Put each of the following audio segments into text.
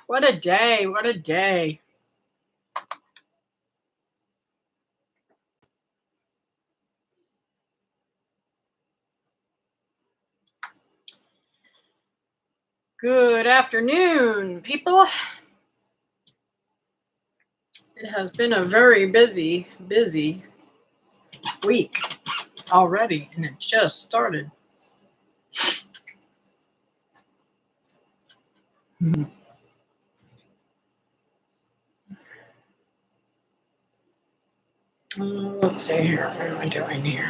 What a day. What a day. Good afternoon, people. It has been a very busy week already, and it just started. Let's see here. What am I doing here?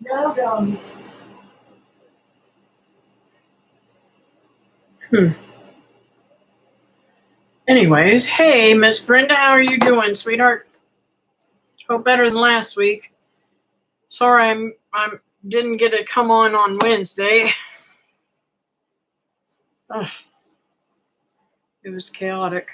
No. Anyways, hey, Miss Brenda, how are you doing, sweetheart? Hope better than last week. Sorry, I didn't get to come on Wednesday. It was chaotic.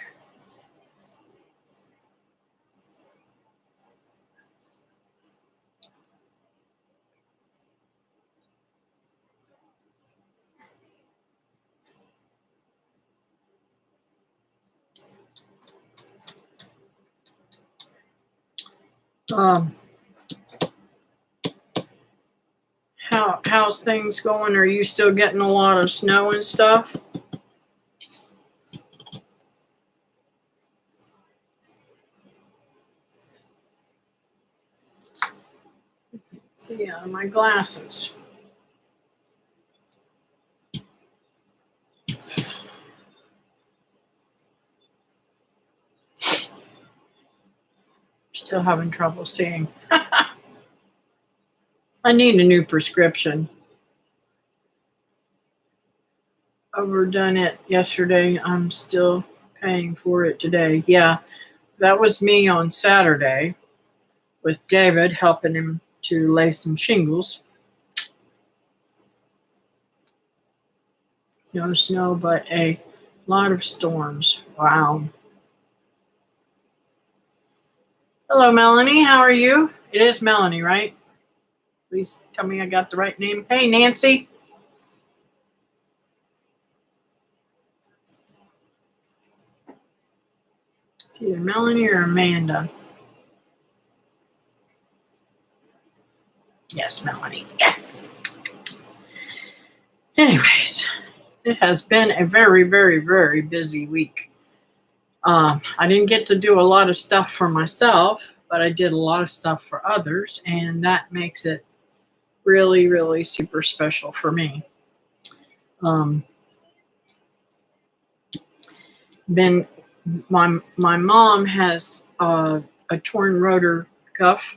How's things going? Are you still getting a lot of snow and stuff? Let's see, my glasses. Still having trouble seeing. I need a new prescription. Overdone it yesterday. I'm still paying for it today. Yeah, that was me on Saturday with David, helping him to lay some shingles. No snow, but a lot of storms. Wow. Hello, Melanie. How are you? It is Melanie, right? Please tell me I got the right name. Hey, Nancy. It's either Melanie or Amanda. Yes, Melanie. Yes. Anyways, it has been a very, very, very busy week. I didn't get to do a lot of stuff for myself, but I did a lot of stuff for others, and that makes it really, really super special for me. My mom has a torn rotor cuff,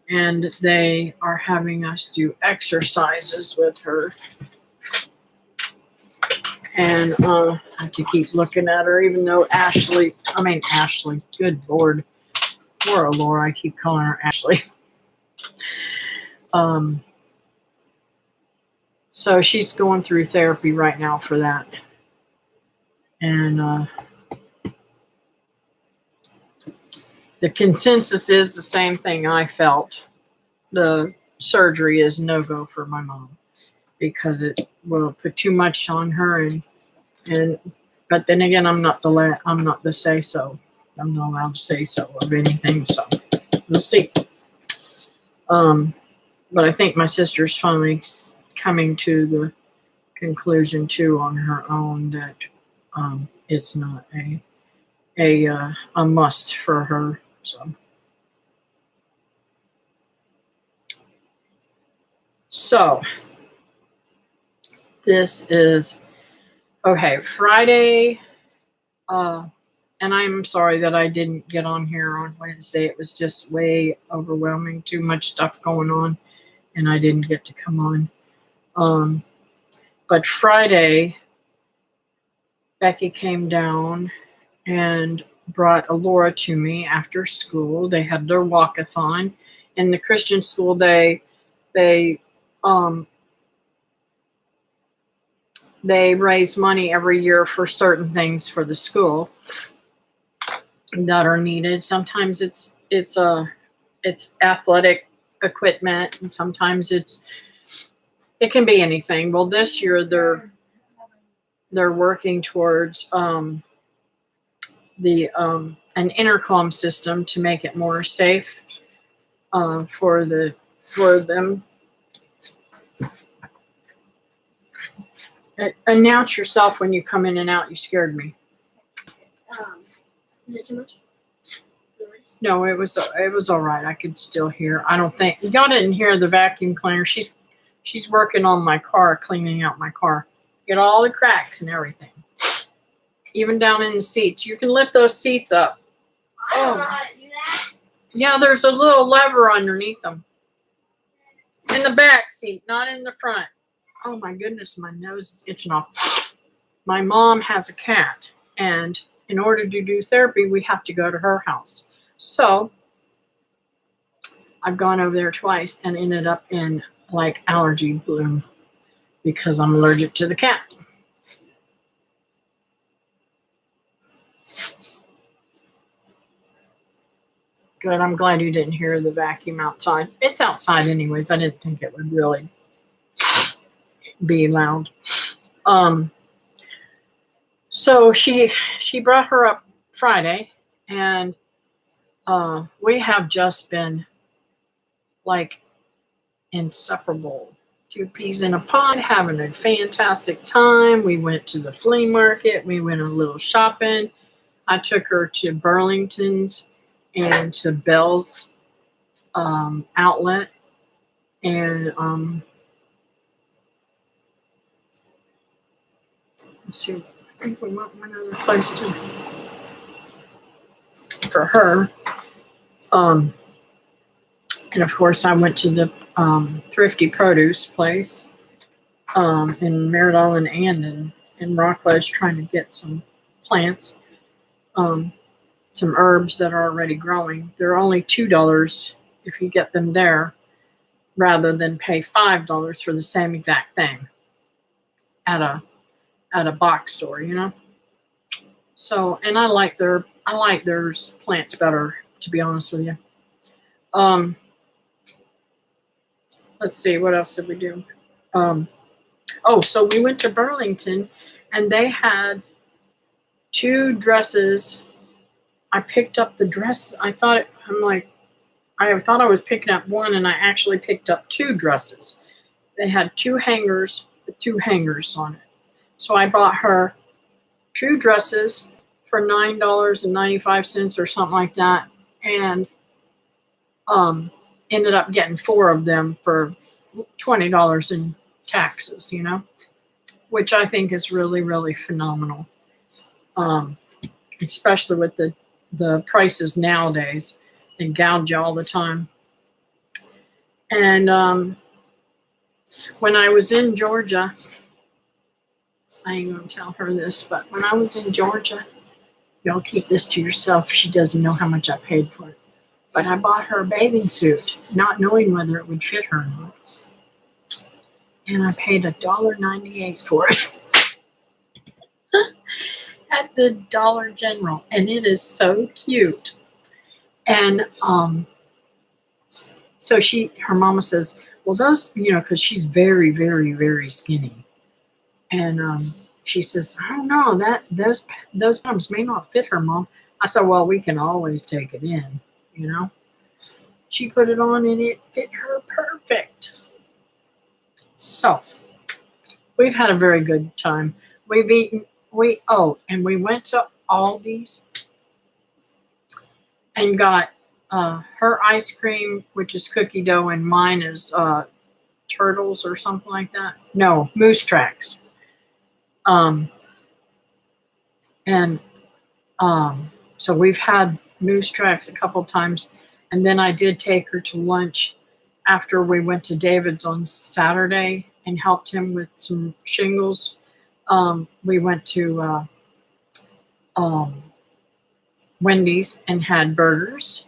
and they are having us do exercises with her. And I have to keep looking at her, even though Ashley, good Lord. Poor Alura, I keep calling her Ashley. So she's going through therapy right now for that. And the consensus is the same thing I felt. The surgery is no-go for my mom because it will put too much on her, but then again, I'm not the say so. I'm not allowed to say so of anything, so we'll see. But I think my sister's finally coming to the conclusion too on her own that it's not a must for her. So this is okay. Friday. And I'm sorry that I didn't get on here on Wednesday. It was just way overwhelming, too much stuff going on, and I didn't get to come on. But Friday, Becky came down and brought Alura to me after school. They had their walkathon. In the Christian school, they raise money every year for certain things for the school that are needed. Sometimes it's athletic equipment, and sometimes it can be anything. Well, this year they're working towards an intercom system to make it more safe for them. Announce yourself when you come in and out. You scared me. Is it too much? No, it was all right. I could still hear. I don't think y'all didn't hear the vacuum cleaner. She's working on my car, cleaning out my car. Get all the cracks and everything, even down in the seats. You can lift those seats up. I don't know how to do that. Yeah, there's a little lever underneath them. In the back seat, not in the front. Oh my goodness, my nose is itching off. My mom has a cat, and in order to do therapy, we have to go to her house. So I've gone over there twice and ended up in like allergy bloom because I'm allergic to the cat. Good. I'm glad you didn't hear the vacuum outside. It's outside anyways. I didn't think it would really be loud. So she brought her up Friday, and we have just been like inseparable. Two peas in a pod, having a fantastic time. We went to the flea market. We went a little shopping. I took her to Burlington's and to Bell's outlet, and let's see. I think we went one other place too for her. And of course, I went to the Thrifty Produce place in Meridol and in Rockledge, trying to get some plants, some herbs that are already growing. They're only $2 if you get them there, rather than pay $5 for the same exact thing at a box store, you know. So, and I like their plants better, to be honest with you. Let's see, what else did we do? So we went to Burlington, and they had 2 dresses. I picked up the dress. I thought I was picking up one, and I actually picked up 2 dresses. They had 2 hangers with 2 hangers on it. So I bought her 2 dresses for $9.95 or something like that, and ended up getting 4 of them for $20 in taxes, you know, which I think is really, really phenomenal. Especially with the prices nowadays. They gouge you all the time. And when I was in Georgia, I ain't gonna tell her this, but when I was in Georgia, y'all keep this to yourself. She doesn't know how much I paid for it. But I bought her a bathing suit, not knowing whether it would fit her or not. And I paid $1.98 for it at the Dollar General. And it is so cute. And so her mama says, well, those, you know, because she's very, very, very skinny. And she says, I don't know, those bottoms may not fit her, Mom. I said, well, we can always take it in, you know. She put it on and it fit her perfect. So we've had a very good time. We've eaten, and we went to Aldi's and got her ice cream, which is cookie dough, and mine is turtles or something like that. No, moose tracks. So we've had moose tracks a couple times, and then I did take her to lunch after we went to David's on Saturday and helped him with some shingles. We went to Wendy's and had burgers,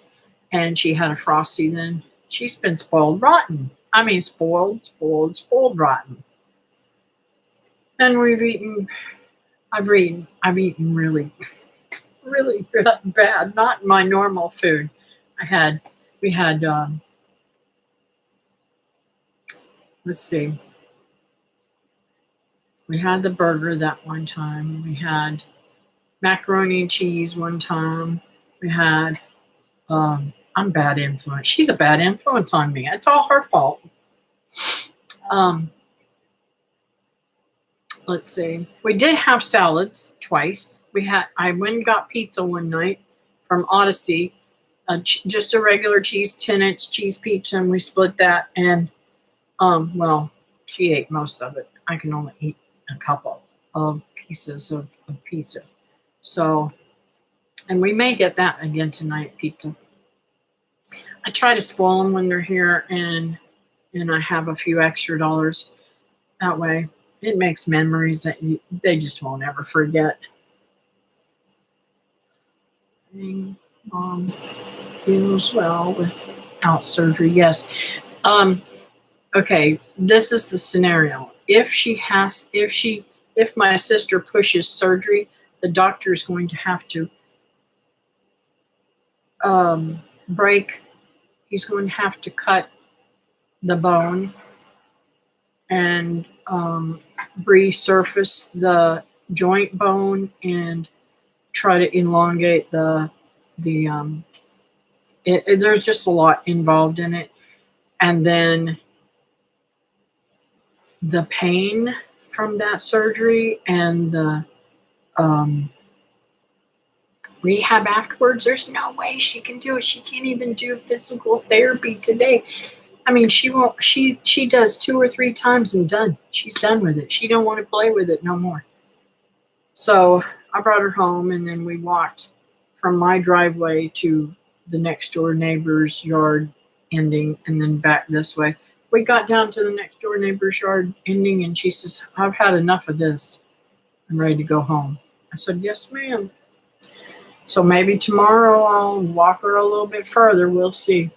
and she had a Frosty then. She's been spoiled rotten. I mean, spoiled rotten. And I've eaten really, really bad. Not my normal food. We had, let's see. We had the burger that one time. We had macaroni and cheese one time. We had, I'm bad influence. She's a bad influence on me. It's all her fault. Um, let's see. We did have salads twice. I went and got pizza one night from Odyssey, just a regular cheese 10-inch cheese pizza, and we split that. And well, she ate most of it. I can only eat a couple of pieces of pizza. So, and we may get that again tonight, pizza. I try to spoil them when they're here, and I have a few extra dollars that way. It makes memories that they just won't ever forget. Mom feels well without surgery. Yes. Okay. This is the scenario. If my sister pushes surgery, the doctor is going to have to break. He's going to have to cut the bone and resurface the joint bone and try to elongate there's just a lot involved in it. And then the pain from that surgery and the rehab afterwards, there's no way she can do it. She can't even do physical therapy today. I mean, she won't. She does 2 or 3 times and done. She's done with it. She don't want to play with it no more. So I brought her home, and then we walked from my driveway to the next door neighbor's yard ending, and then back this way. We got down to the next door neighbor's yard ending, and she says, "I've had enough of this. I'm ready to go home." I said, "Yes, ma'am." So maybe tomorrow I'll walk her a little bit further. We'll see.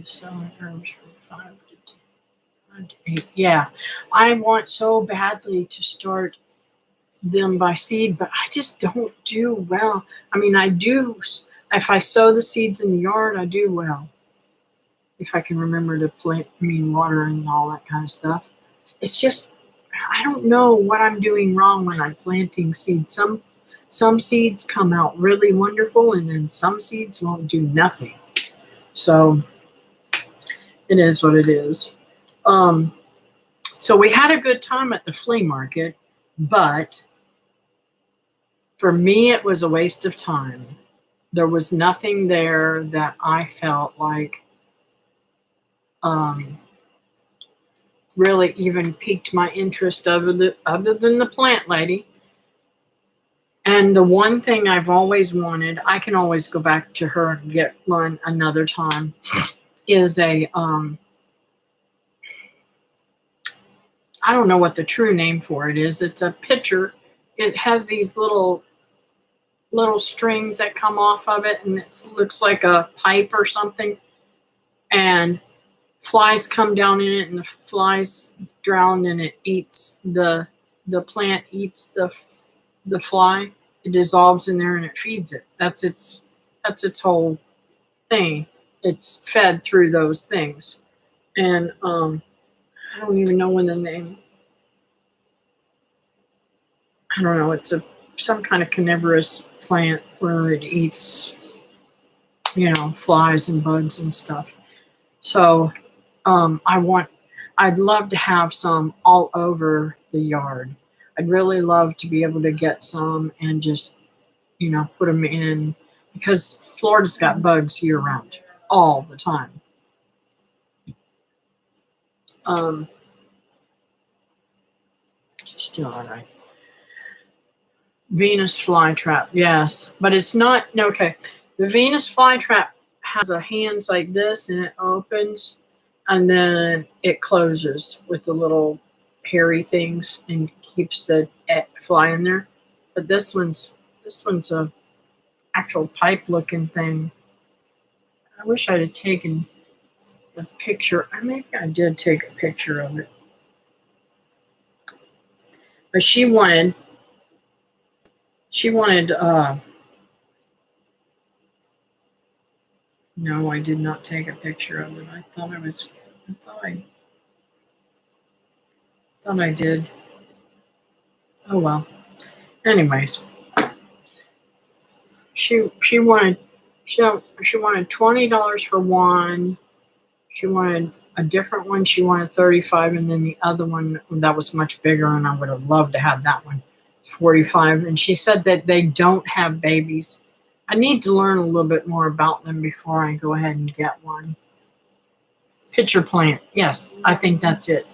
Selling herbs from 5 to 8. Yeah, I want so badly to start them by seed, but I just don't do well. I mean, I do. If I sow the seeds in the yard, I do well. If I can remember to plant, water and all that kind of stuff. It's just, I don't know what I'm doing wrong when I'm planting seeds. Some seeds come out really wonderful, and then some seeds won't do nothing. So it is what it is. So we had a good time at the flea market, but for me, it was a waste of time. There was nothing there that I felt like really even piqued my interest other than the plant lady. And the one thing I've always wanted, I can always go back to her and get one another time, is a I don't know what the true name for it is. It's a pitcher. It has these little strings that come off of it, and it looks like a pipe or something. And flies come down in it, and the flies drown, and it eats the plant eats the fly. It dissolves in there and it feeds it. That's its whole thing. It's fed through those things. And I don't even know when the name. I don't know. It's some kind of carnivorous plant where it eats, flies and bugs and stuff. So I'd love to have some all over the yard. I'd really love to be able to get some and just, put them in, because Florida's got bugs year round, all the time. Still all right. Venus flytrap, yes, but it's not okay. The Venus flytrap has a hands like this, and it opens, and then it closes with the little hairy things and keeps the fly in there. But this one's a actual pipe looking thing. I wish I'd have taken a picture. Maybe I did take a picture of it, but she wanted No, I did not take a picture of it. I thought I did. Oh well. Anyways, she wanted she wanted $20 for one. She wanted a different one. She wanted 35, and then the other one that was much bigger, and I would have loved to have that one, 45. And she said that they don't have babies. I need to learn a little bit more about them before I go ahead and get one. Pitcher plant. Yes, I think that's it.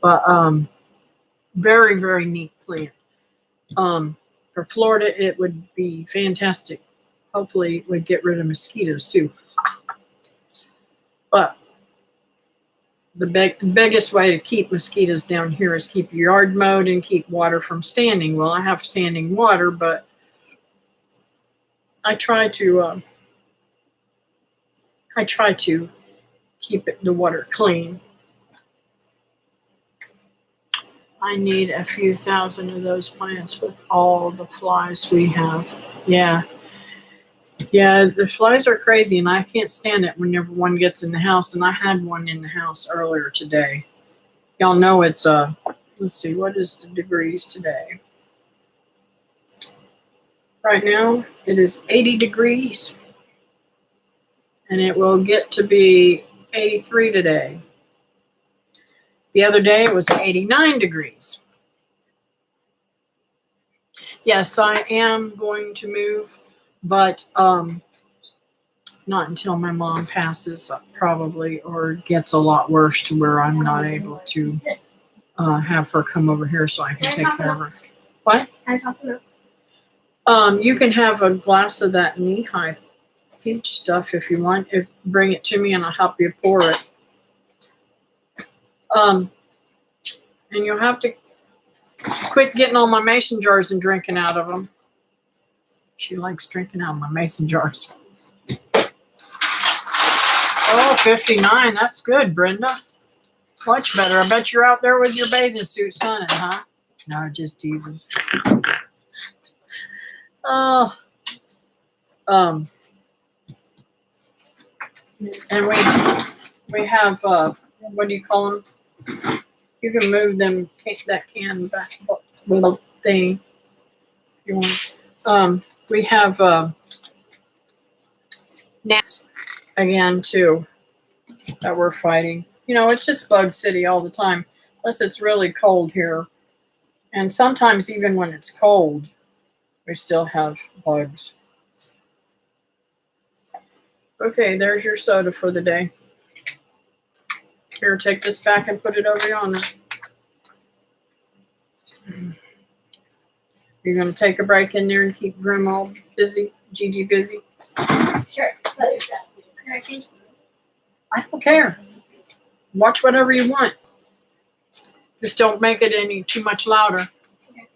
But very, very neat plant. For Florida, it would be fantastic. Hopefully, it would get rid of mosquitoes too. But the biggest way to keep mosquitoes down here is keep your yard mowed and keep water from standing. Well, I have standing water, but I try to keep the water clean. I need a few thousand of those plants with all the flies we have. Yeah. Yeah, the flies are crazy, and I can't stand it whenever one gets in the house. And I had one in the house earlier today. Y'all know it's let's see, what is the degrees today? Right now, it is 80 degrees, and it will get to be 83 today. The other day, it was 89 degrees. Yes, I am going to move, but not until my mom passes, probably, or gets a lot worse to where I'm not able to have her come over here so I can take care of her. What? You can have a glass of that knee-high peach stuff if you want. Bring it to me and I'll help you pour it. And you'll have to quit getting all my mason jars and drinking out of them. She likes drinking out of my mason jars. Oh, 59. That's good, Brenda. Much better. I bet you're out there with your bathing suit sunning, huh? No, just teasing. Oh. And we have what do you call them? You can move them, take that can back little thing. If you want. We have gnats again too that we're fighting. You know, it's just bug city all the time, unless it's really cold here. And sometimes even when it's cold, we still have bugs. Okay, there's your soda for the day. Here, take this back and put it over yonder. You're going to take a break in there and keep Grandma busy, Gigi busy? Sure. Can I change something? I don't care. Watch whatever you want. Just don't make it any too much louder. Okay.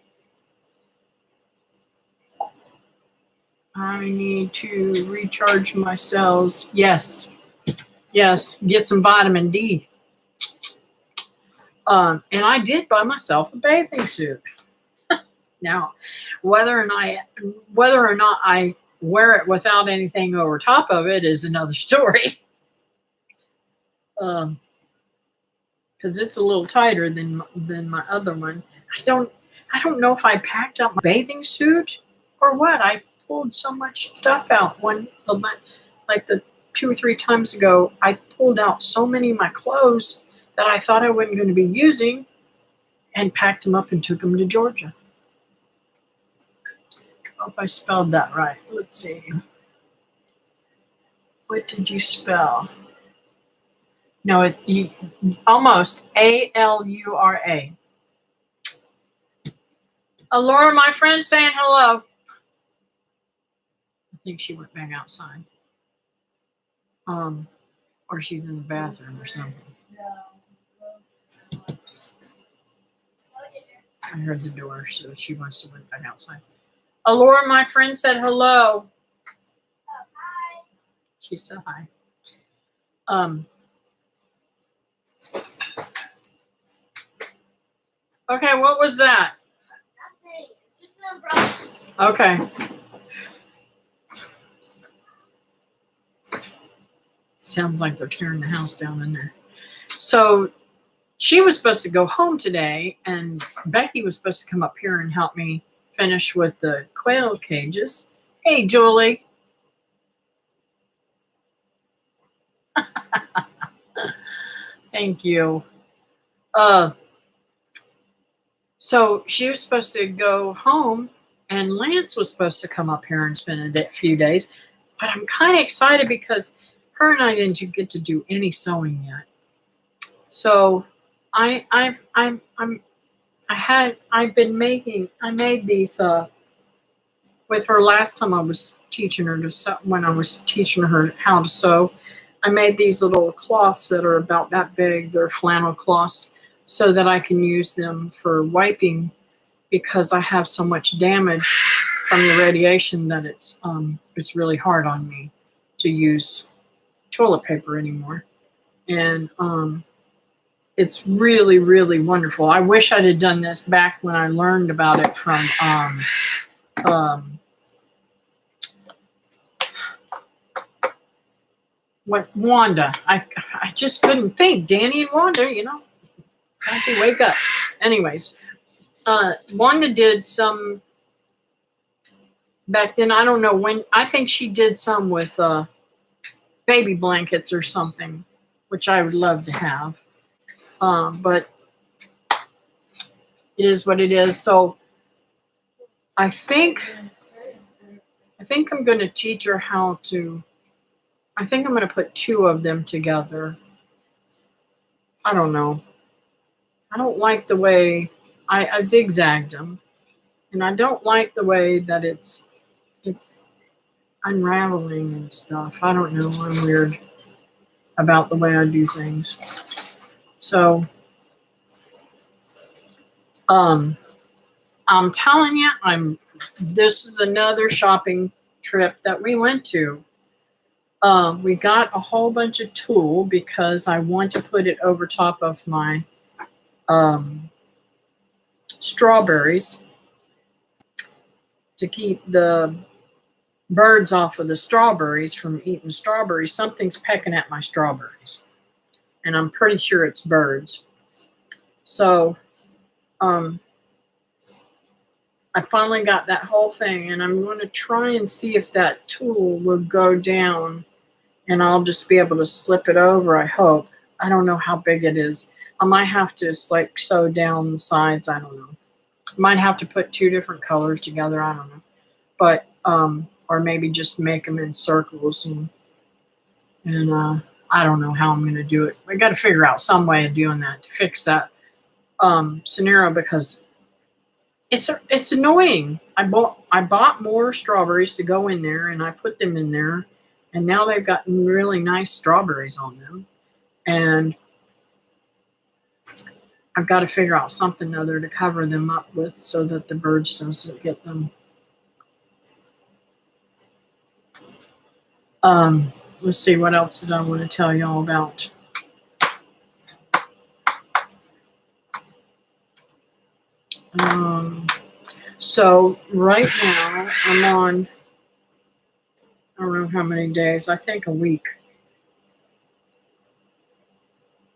I need to recharge my cells. Yes. Yes. Get some vitamin D. And I did buy myself a bathing suit. Now, whether or not I wear it without anything over top of it is another story. Because it's a little tighter than my other one. I don't know if I packed up my bathing suit or what. I pulled so much stuff out like the 2 or 3 times ago. I pulled out so many of my clothes that I thought I wasn't going to be using, and packed them up and took them to Georgia. I hope I spelled that right. Let's see. What did you spell? No, almost Alura. Alura, my friend, saying hello. I think she went back outside. Or she's in the bathroom or something. I heard the door, so she must have went back outside. Alura, my friend, said hello. Hi. She said hi. Okay, what was that? Nothing. It's just an umbrella. Okay. sounds like they're tearing the house down in there. So she was supposed to go home today, and Becky was supposed to come up here and help me finish with the quail cages. Hey, Julie. Thank you. So she was supposed to go home, and Lance was supposed to come up here and spend a few days. But I'm kind of excited because her and I didn't get to do any sewing yet. So I made these with her last time I was teaching her to sew, when I was teaching her how to sew. I made these little cloths that are about that big. They're flannel cloths, so that I can use them for wiping, because I have so much damage from the radiation that it's really hard on me to use toilet paper anymore. And it's really, really wonderful. I wish I'd have done this back when I learned about it from Wanda. I just couldn't think. Danny and Wanda, I have to wake up. Anyways, Wanda did some back then. I don't know when. I think she did some with baby blankets or something, which I would love to have. But it is what it is. So I think I'm going to teach her how to. I think I'm going to put two of them together. I don't know. I don't like the way I zigzagged them, and I don't like the way that it's unraveling and stuff. I don't know. I'm weird about the way I do things. So, I'm telling you, this is another shopping trip that we went to. We got a whole bunch of tulle because I want to put it over top of my strawberries to keep the birds off of the strawberries from eating strawberries. Something's pecking at my strawberries, and I'm pretty sure it's birds. So I finally got that whole thing, and I'm going to try and see if that tulle will go down, and I'll just be able to slip it over, I hope. I don't know how big it is. I might have to sew down the sides. I don't know. Might have to put two different colors together. I don't know. But, or maybe just make them in circles, and I don't know how I'm going to do it. I got to figure out some way of doing that to fix that scenario, because it's annoying. I bought more strawberries to go in there, and I put them in there, and now they've gotten really nice strawberries on them, and I've got to figure out something other to cover them up with so that the birds doesn't get them. Let's see, what else did I want to tell y'all about? So right now I'm on, I don't know how many days, I think a week.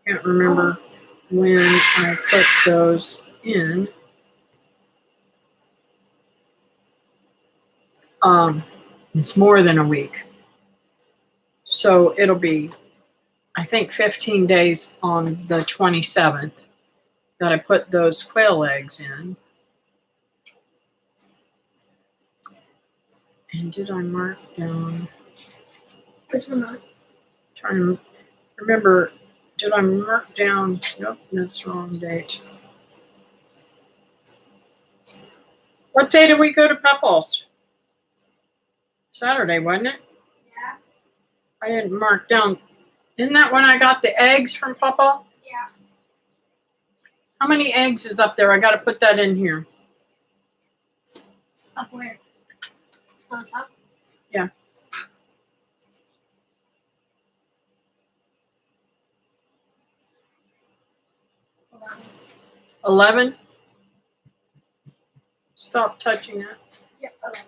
Can't remember when I put those in. It's more than a week. So it'll be, I think, 15 days on the 27th that I put those quail eggs in. And did I mark down? Which one? Trying to remember, did I mark down? Nope, that's the wrong date. What day did we go to Pepple's? Saturday, wasn't it? Yeah. I didn't mark down. Isn't that when I got the eggs from Papa? Yeah. How many eggs is up there? I got to put that in here. Up where? On top? Yeah. Hold on. 11? Stop touching that. Yep. Okay.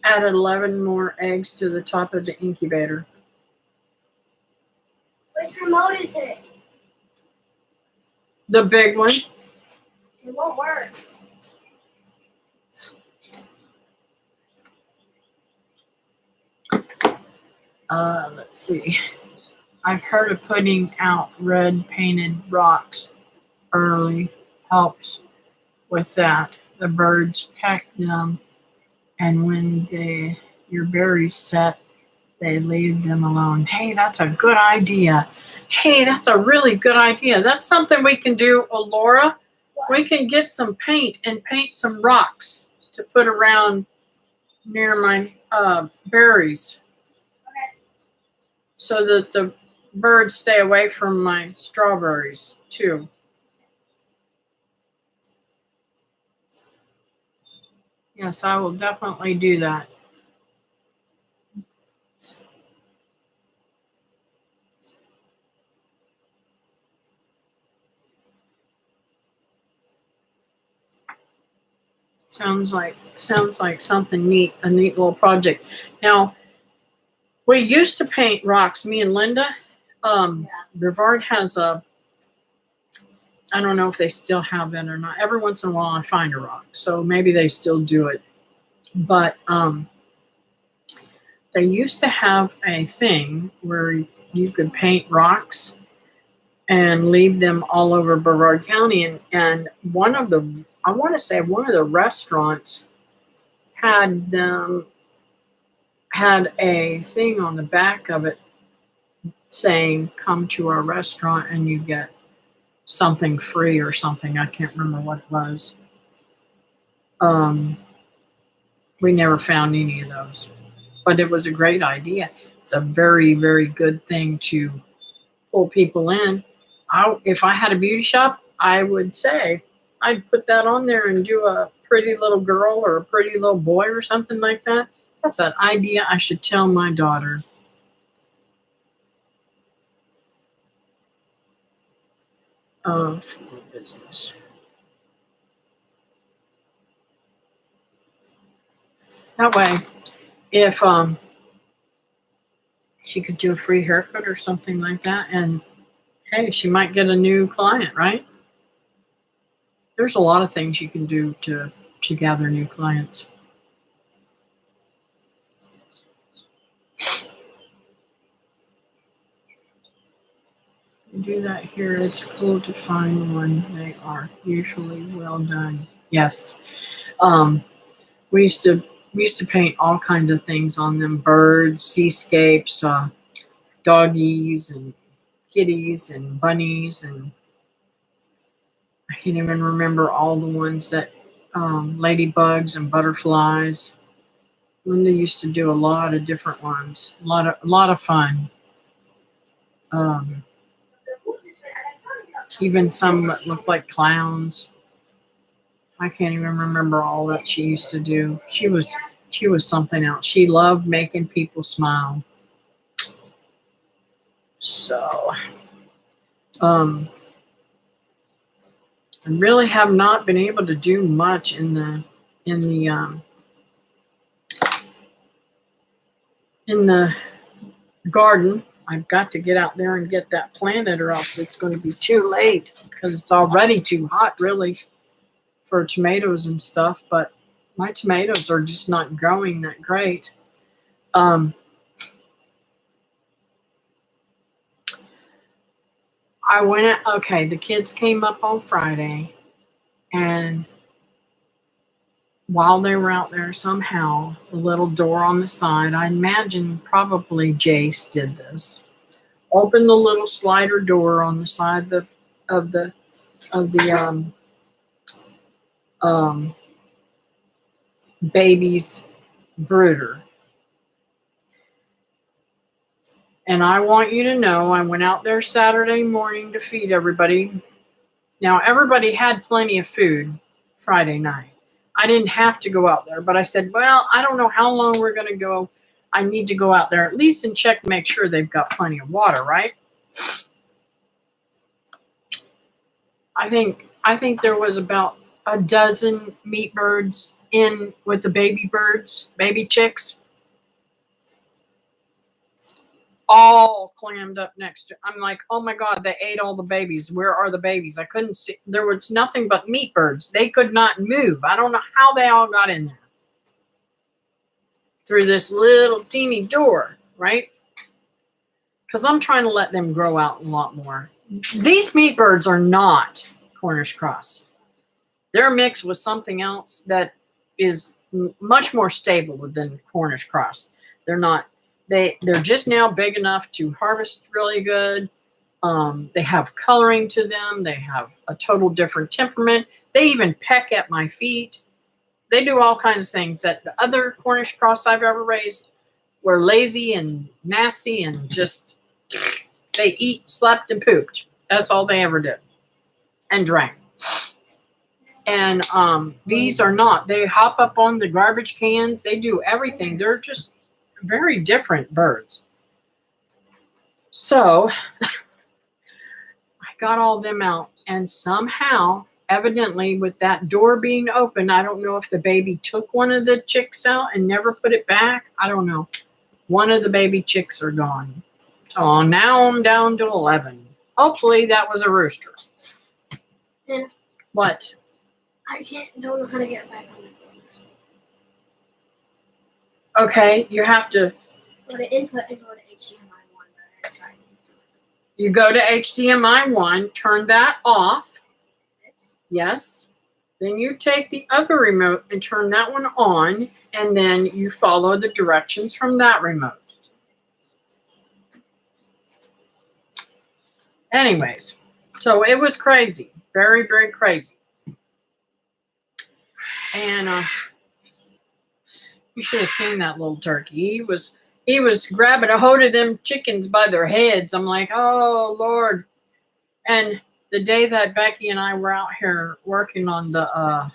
Added 11 more eggs to the top of the incubator. Which remote is it? The big one. It won't work. Let's see. I've heard of putting out red painted rocks early helps with that. The birds peck them, and when your berries set, they leave them alone. Hey, that's a good idea. Hey, that's a really good idea. That's something we can do, Alura. We can get some paint and paint some rocks to put around near my berries Okay. so that the birds stay away from my strawberries too. Yes, I will definitely do that. Sounds like something neat, a neat little project. Now, we used to paint rocks, me and Linda. Brevard has a, I don't know if they still have it or not. Every once in a while I find a rock, so maybe they still do it. But they used to have a thing where you could paint rocks and leave them all over Brevard County. And one of the, I want to say one of the restaurants had had a thing on the back of it saying, "Come to our restaurant and you get something free" or something. I can't remember what it was. We never found any of those, but it was a great idea. It's a very, very good thing to pull people in. If I had a beauty shop, I would say I'd put that on there and do a pretty little girl or a pretty little boy or something like that. That's an idea I should tell my daughter. For business. That way, if she could do a free haircut or something like that, and hey, she might get a new client, right? There's a lot of things you can do to gather new clients. Do that here. It's cool to find one. They are usually well done. Yes. Um, we used to paint all kinds of things on them: birds, seascapes, doggies, and kitties, and bunnies, and I can't even remember all the ones that ladybugs and butterflies. Linda used to do a lot of different ones. A lot of fun. Um, Even some that looked like clowns. I can't even remember all that she used to do. She was something else. She loved making people smile. So, I really have not been able to do much in the in the garden. I've got to get out there and get that planted, or else it's going to be too late because it's already too hot, really, for tomatoes and stuff. But my tomatoes are just not growing that great. I went out, okay, the kids came up on Friday, and while they were out there, somehow the little door on the side, I imagine probably Jace did this, opened the little slider door on the side of the of the um, baby's brooder. And I want you to know, I went out there Saturday morning to feed everybody. Now, everybody had plenty of food Friday night. I didn't have to go out there, but I said, well, I don't know how long we're going to go. I need to go out there at least and check, make sure they've got plenty of water, right? I think there was about a dozen meat birds in with the baby birds, baby chicks. all clammed up next to. I'm like, oh my God, they ate all the babies. Where are the babies? I couldn't see. There was nothing but meat birds. They could not move. I don't know how they all got in there through this little teeny door, right? Because I'm trying to let them grow out a lot more. These meat birds are not Cornish cross. They're mixed with something else that is much more stable than Cornish cross. They're not. They're just now big enough to harvest really good. They have coloring to them. They have a total different temperament. They even peck at my feet. They do all kinds of things that the other Cornish cross I've ever raised were lazy and nasty and just they eat, slept, and pooped. That's all they ever did. And drank. And these are not. They hop up on the garbage cans. They do everything. They're just very different birds. So I got all them out, and somehow, evidently, with that door being open, I don't know if the baby took one of the chicks out and never put it back. I don't know. One of the baby chicks are gone. So now I'm down to 11. Hopefully that was a rooster. Yeah. What? I don't know how to get back on the phone. Okay, you have to. Go to input and go to HDMI 1. But I tried. You go to HDMI 1, turn that off. Yes. Then you take the other remote and turn that one on, and then you follow the directions from that remote. Anyways, so it was crazy. Very, very crazy. And you should have seen that little turkey. He was grabbing a hold of them chickens by their heads. I'm like, oh Lord. And the day that Becky and I were out here working on the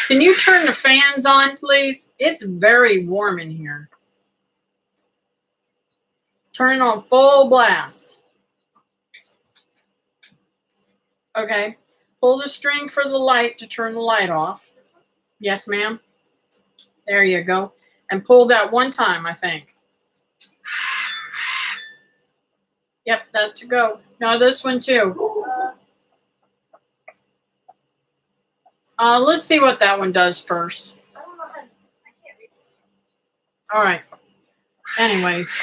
can you turn the fans on, please? It's very warm in here. Turn it on full blast. Okay. Pull the string for the light to turn the light off. Yes, ma'am. There you go. And pull that one time, I think. Yep, that's to go. Now this one too. Let's see what that one does first. I don't know how. I can't reach it. All right. Anyways,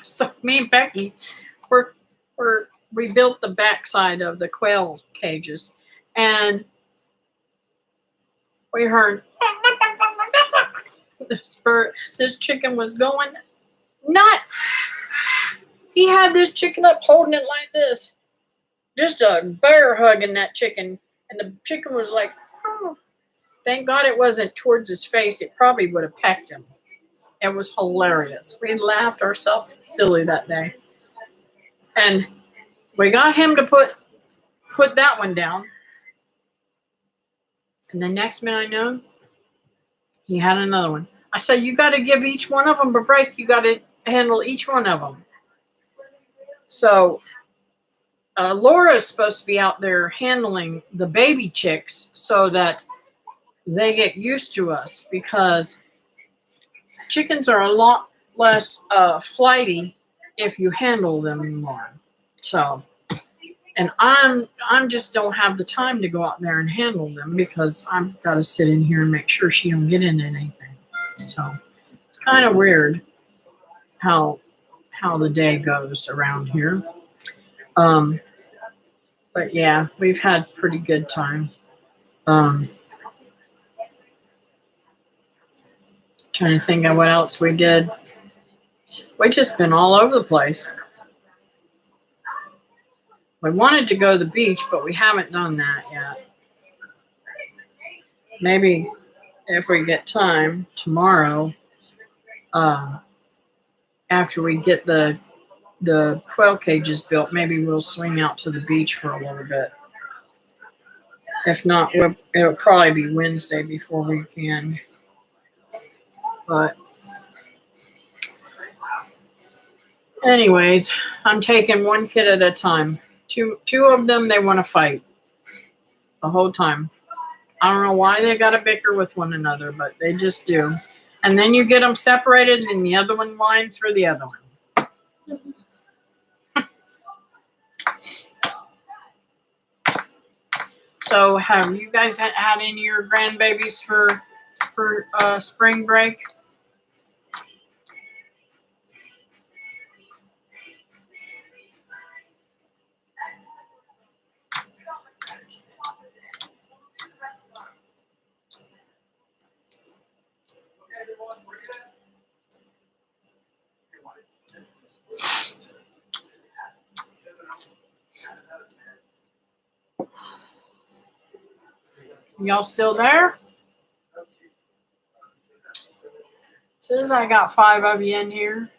so me and Becky, we built the backside of the quail cages, and we heard this chicken was going nuts. He had this chicken up holding it like this, just a bear hugging that chicken, and the chicken was like, oh. Thank God it wasn't towards his face. It probably would have pecked him. It was hilarious. We laughed ourselves silly that day. And we got him to put that one down. And the next minute I know, he had another one. I said, you got to give each one of them a break. You got to handle each one of them. So Laura is supposed to be out there handling the baby chicks so that they get used to us, because chickens are a lot less flighty if you handle them more. So, and I'm just don't have the time to go out there and handle them, because I've got to sit in here and make sure she don't get into anything. So it's kind of weird how the day goes around here. But yeah, we've had pretty good time. Trying to think of what else we did. We've just been all over the place. We wanted to go to the beach, but we haven't done that yet. Maybe if we get time tomorrow, after we get the quail cages built, maybe we'll swing out to the beach for a little bit. If not, it'll probably be Wednesday before we can. But anyways, I'm taking one kid at a time. Two of them, they want to fight the whole time. I don't know why they got to bicker with one another, but they just do. And then you get them separated, and the other one lines for the other one. So, have you guys had any of your grandbabies for spring break? Y'all still there? Says I got 5 of you in here.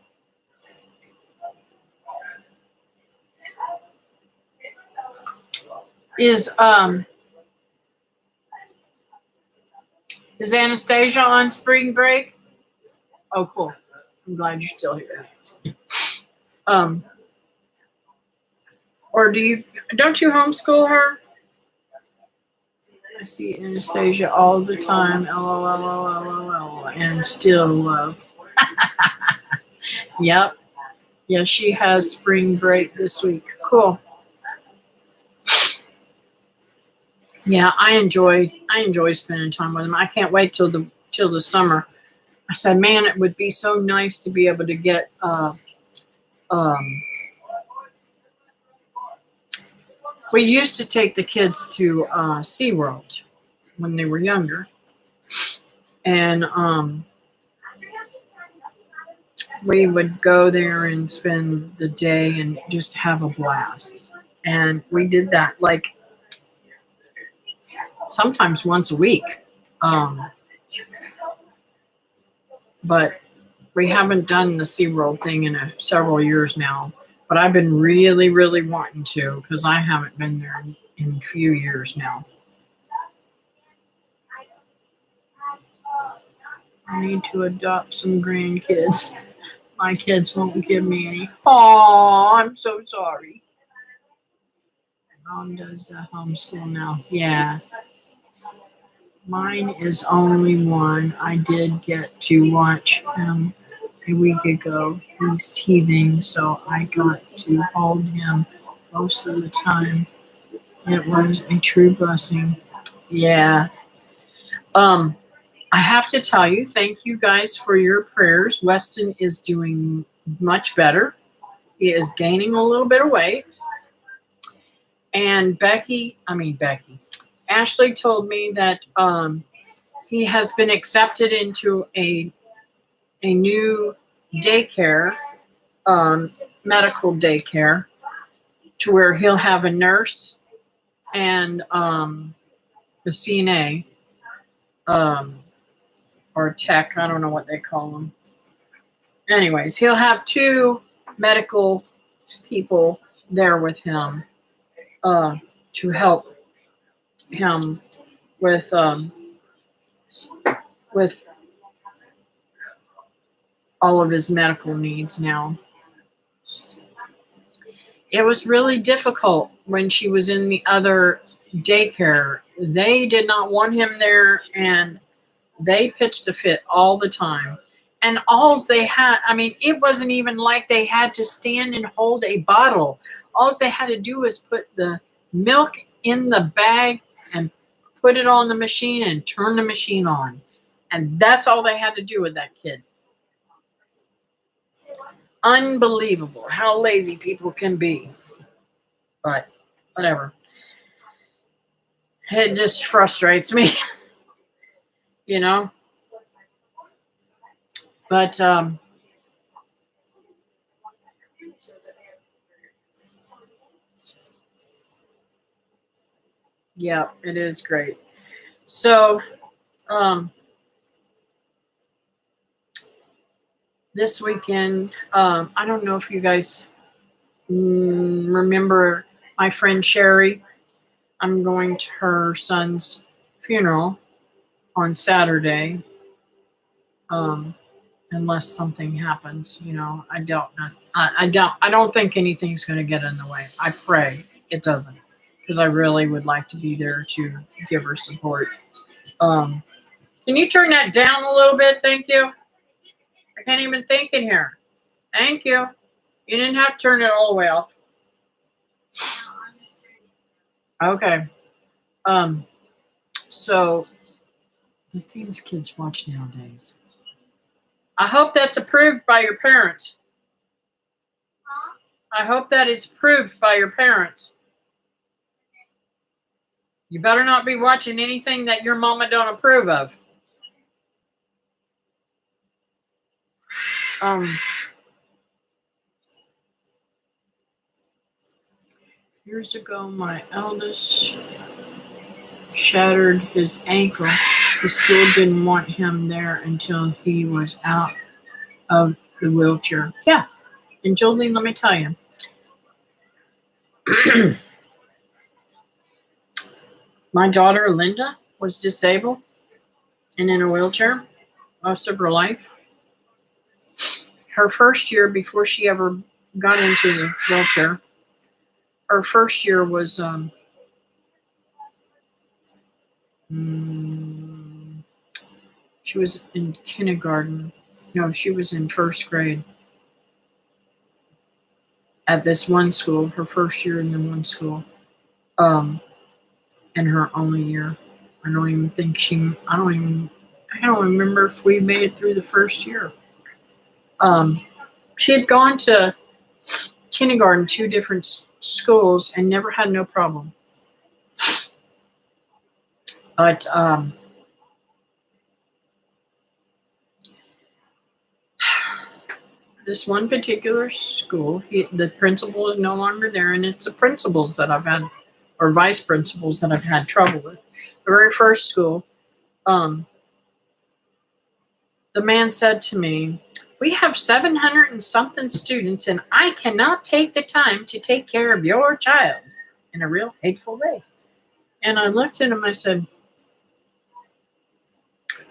Is Anastasia on spring break? Oh, cool. I'm glad you're still here. Or don't you homeschool her? I see Anastasia all the time. LOL, and still love. Yep. Yeah, she has spring break this week. Cool. Yeah, I enjoy spending time with them. I can't wait till the summer. I said, man, it would be so nice to be able to get we used to take the kids to SeaWorld when they were younger. And we would go there and spend the day and just have a blast. And we did that like sometimes once a week. But we haven't done the SeaWorld thing in several years now. But I've been really, really wanting to because I haven't been there in a few years now. I need to adopt some grandkids. My kids won't give me any. Oh, I'm so sorry. Mom does homeschool now. Yeah. Mine is only one. I did get to watch him a week ago. He's teething, so I got to hold him most of the time. It was a true blessing. Yeah. I have to tell you, thank you guys for your prayers. Weston is doing much better. He is gaining a little bit of weight. And Ashley told me that he has been accepted into a new daycare, medical daycare, to where he'll have a nurse and the CNA, or tech, I don't know what they call them. Anyways, he'll have 2 medical people there with him to help him with all of his medical needs now. It was really difficult when she was in the other daycare. They did not want him there, and they pitched a fit all the time. And all they had, it wasn't even like they had to stand and hold a bottle. All they had to do was put the milk in the bag and put it on the machine and turn the machine on. And that's all they had to do with that kid. Unbelievable how lazy people can be. But whatever. It just frustrates me. You know? But yeah, it is great. So this weekend, I don't know if you guys remember my friend Sherry. I'm going to her son's funeral on Saturday. Unless something happens, I don't think anything's going to get in the way. I pray it doesn't, because I really would like to be there to give her support. Because Can you turn that down a little bit? Thank you. I can't even think in here. Thank you. You didn't have to turn it all the way off. Okay. So the things kids watch nowadays. I hope that's approved by your parents. I hope that is approved by your parents. You better not be watching anything that your mama don't approve of. Years ago, my eldest shattered his ankle. The school didn't want him there until he was out of the wheelchair. Yeah. And Jolene, let me tell you, my daughter Linda was disabled and in a wheelchair most of her life. Her first year, before she ever got into the wheelchair, her first year was she was in kindergarten. No, she was in first grade at this one school, her first year in the one school, and her only year. I don't remember if we made it through the first year. She had gone to kindergarten, 2 different schools, and never had no problem. But this one particular school, the principal is no longer there, and it's the principals that I've had, or vice principals that I've had trouble with. The very first school, the man said to me, "We have 700 and something students, and I cannot take the time to take care of your child," in a real hateful way. And I looked at him, I said,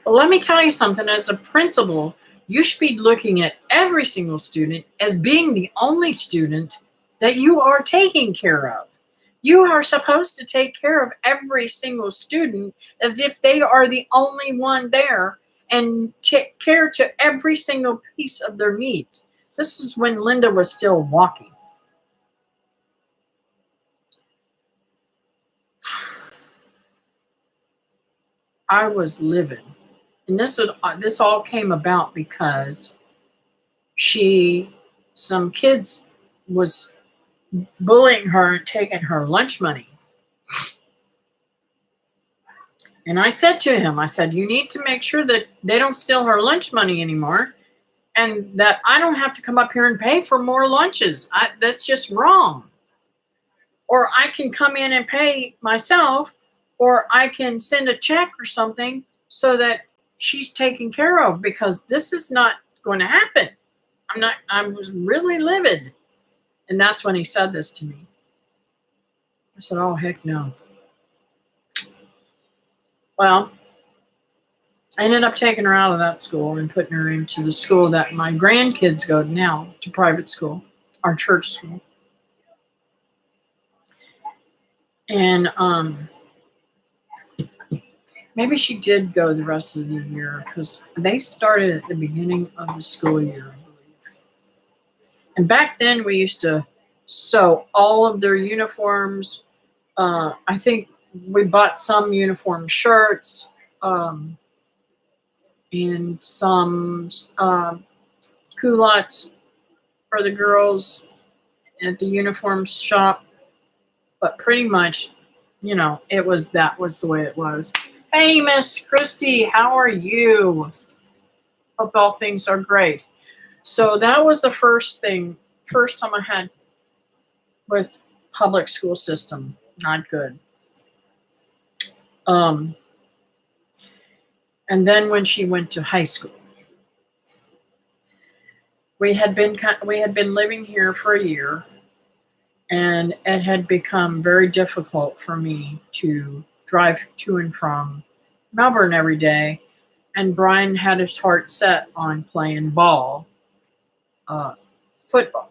"Well, let me tell you something. As a principal, you should be looking at every single student as being the only student that you are taking care of. You are supposed to take care of every single student as if they are the only one there and take care to every single piece of their needs." This is when Linda was still walking. I was livid. And this all came about because some kids was bullying her and taking her lunch money. And I said to him, I said, "You need to make sure that they don't steal her lunch money anymore, and that I don't have to come up here and pay for more lunches. That's just wrong. Or I can come in and pay myself, or I can send a check or something so that she's taken care of, because this is not going to happen." I was really livid. And that's when he said this to me. I said, "Oh, heck no." Well, I ended up taking her out of that school and putting her into the school that my grandkids go to now, to private school, our church school. And maybe she did go the rest of the year, because they started at the beginning of the school year, I believe. And back then we used to sew all of their uniforms. I think we bought some uniform shirts, and some culottes for the girls at the uniform shop. But pretty much, that was the way it was. Hey, Miss Christy, how are you? Hope all things are great. So that was the first time I had with public school system. Not good. And then when she went to high school, we had been living here for a year, and it had become very difficult for me to drive to and from Melbourne every day. And Brian had his heart set on playing football.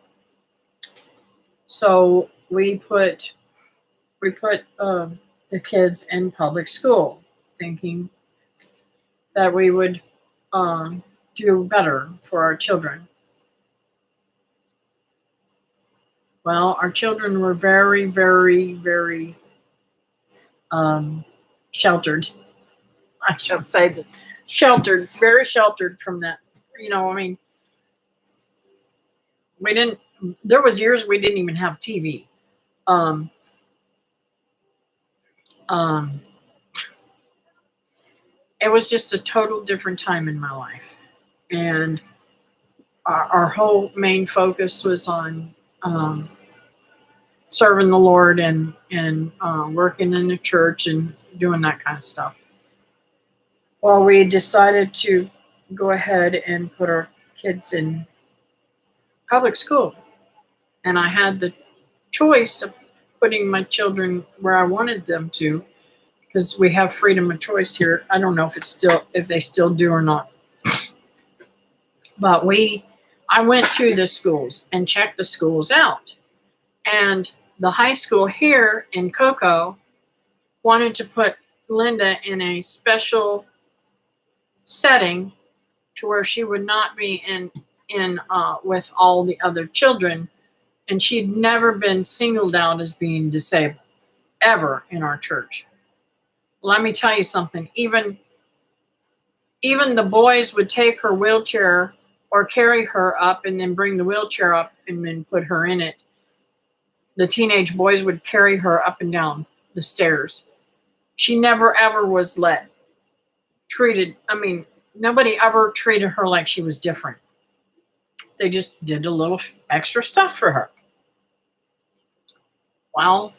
So we put the kids in public school, thinking that we would do better for our children. Well, our children were very, very, very sheltered. I shall say that sheltered, very sheltered from that. I mean, we didn't. There was years we didn't even have TV. Um, um, it was just a total different time in my life, and our whole main focus was on serving the Lord and working in the church and doing that kind of stuff. Well, we decided to go ahead and put our kids in public school, and I had the choice of putting my children where I wanted them to, because we have freedom of choice here. I don't know if they still do or not, but I went to the schools and checked the schools out, and the high school here in Cocoa wanted to put Linda in a special setting to where she would not be in with all the other children, and she'd never been singled out as being disabled ever in our church. Let me tell you something. Even the boys would take her wheelchair or carry her up and then bring the wheelchair up and then put her in it. The teenage boys would carry her up and down the stairs. She never ever was treated. I mean, nobody ever treated her like she was different. They just did a little extra stuff for her. Well,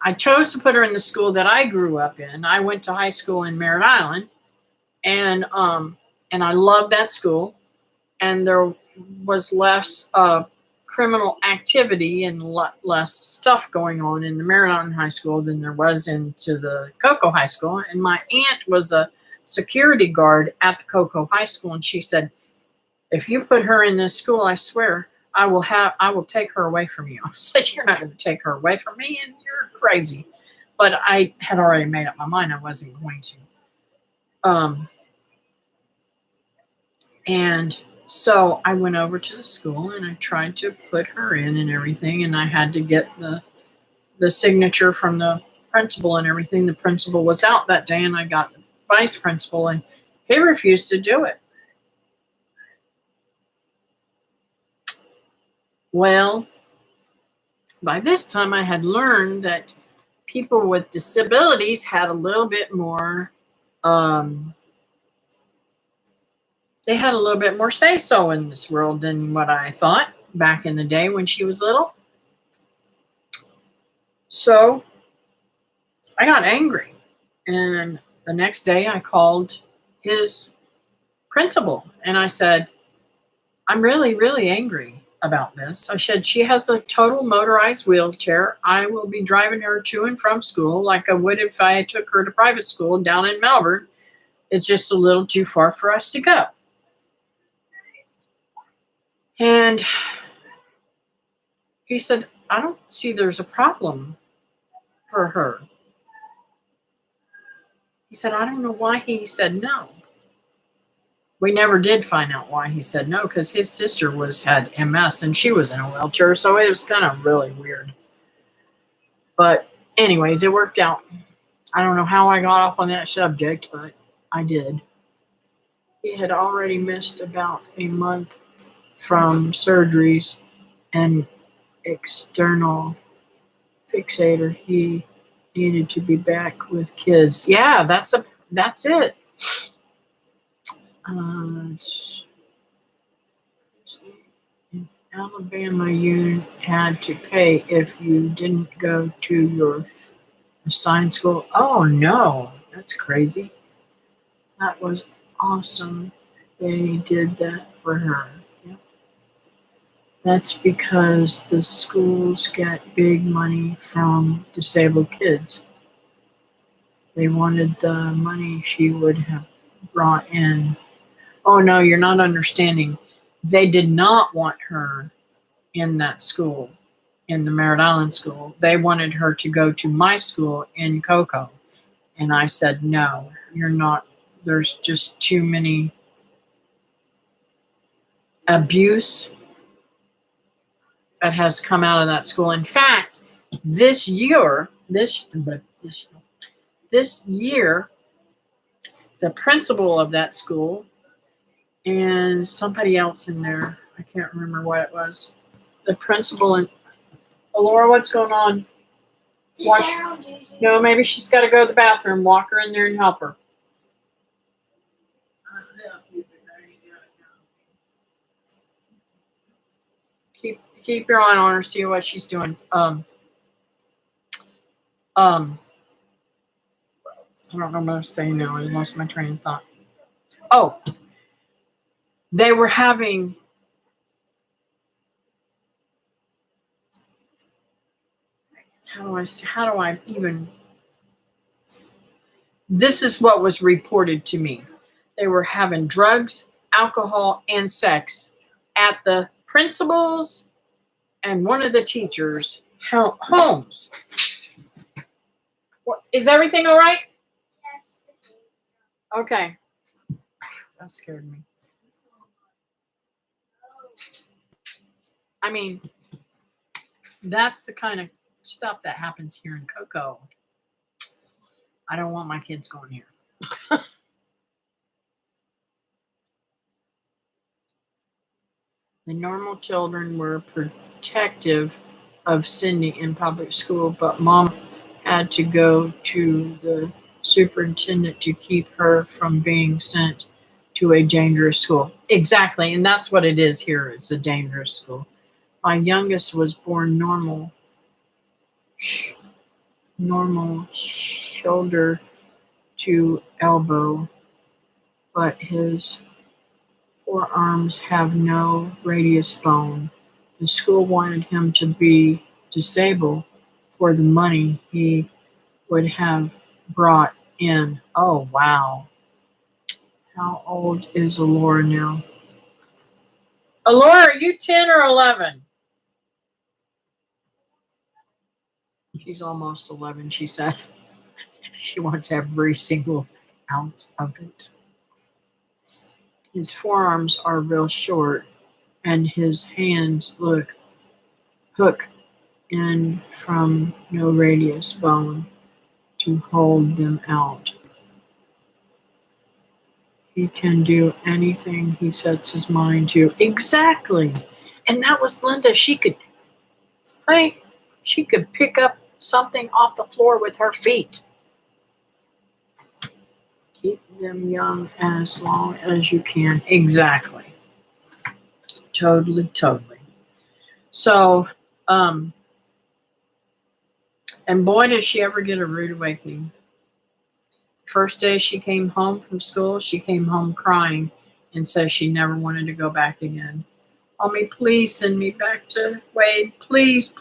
I chose to put her in the school that I grew up in. I went to high school in Merritt Island, and I loved that school. And there was less criminal activity and less stuff going on in the Merritt Island High School than there was into the Cocoa High School. And my aunt was a security guard at the Cocoa High School, and she said, "If you put her in this school, I swear I will take her away from you." I said, "You're not going to take her away from me, and you're crazy." But I had already made up my mind I wasn't going to. And so I went over to the school and I tried to put her in and everything, and I had to get the signature from the principal and everything. The principal was out that day, and I got the vice principal, and he refused to do it. Well, by this time I had learned that people with disabilities had a little bit more, they had a little bit more say-so in this world than what I thought back in the day when she was little. So I got angry, and the next day I called his principal and I said, "I'm really, really angry about this." I said, "She has a total motorized wheelchair. I will be driving her to and from school like I would if I took her to private school down in Melbourne. It's just a little too far for us to go." And he said, "I don't see there's a problem for her." He said, "I don't know why he said no." We never did find out why he said no, because his sister had MS and she was in a wheelchair, so it was kind of really weird. But anyways, it worked out. I don't know how I got off on that subject, but I did. He had already missed about a month from surgeries and external fixator. He needed to be back with kids. Yeah, that's it. In Alabama, you had to pay if you didn't go to your assigned school. Oh no, that's crazy. That was awesome. They did that for her. Yep. That's because the schools get big money from disabled kids. They wanted the money she would have brought in. Oh no, you're not understanding. They did not want her in that school, in the Merritt Island school. They wanted her to go to my school in Cocoa. And I said, "No, you're not, there's just too many abuse that has come out of that school. In fact, this year, this year, the principal of that school and somebody else in there, I can't remember what it was. The principal and Alura, what's going on? Sit Watch. down, Gigi. No, maybe she's got to go to the bathroom. Walk her in there and help her. Keep your eye on her. See what she's doing. I don't know what I was saying now. I lost my train of thought. Oh, they were having. How do I even? This is what was reported to me. They were having drugs, alcohol, and sex at the principal's and one of the teachers' homes. What, is everything all right? Yes. Okay. That scared me. I mean, that's the kind of stuff that happens here in Cocoa. I don't want my kids going here. The normal children were protective of Cindy in public school, but mom had to go to the superintendent to keep her from being sent to a dangerous school. Exactly, and that's what it is here. It's a dangerous school. My youngest was born normal shoulder to elbow, but his forearms have no radius bone. The school wanted him to be disabled for the money he would have brought in. Oh, wow. How old is Alura now? Alura, are you 10 or 11? She's almost 11, she said. She wants every single ounce of it. His forearms are real short, and his hands hook in from no radius bone to hold them out. He can do anything he sets his mind to. Exactly. And that was Linda. She could pick up something off the floor with her feet. Keep them young as long as you can. Exactly. Totally. So, and boy, did she ever get a rude awakening. First day she came home from school, she came home crying and said she never wanted to go back again. Mommy, please send me back to Wade. Please.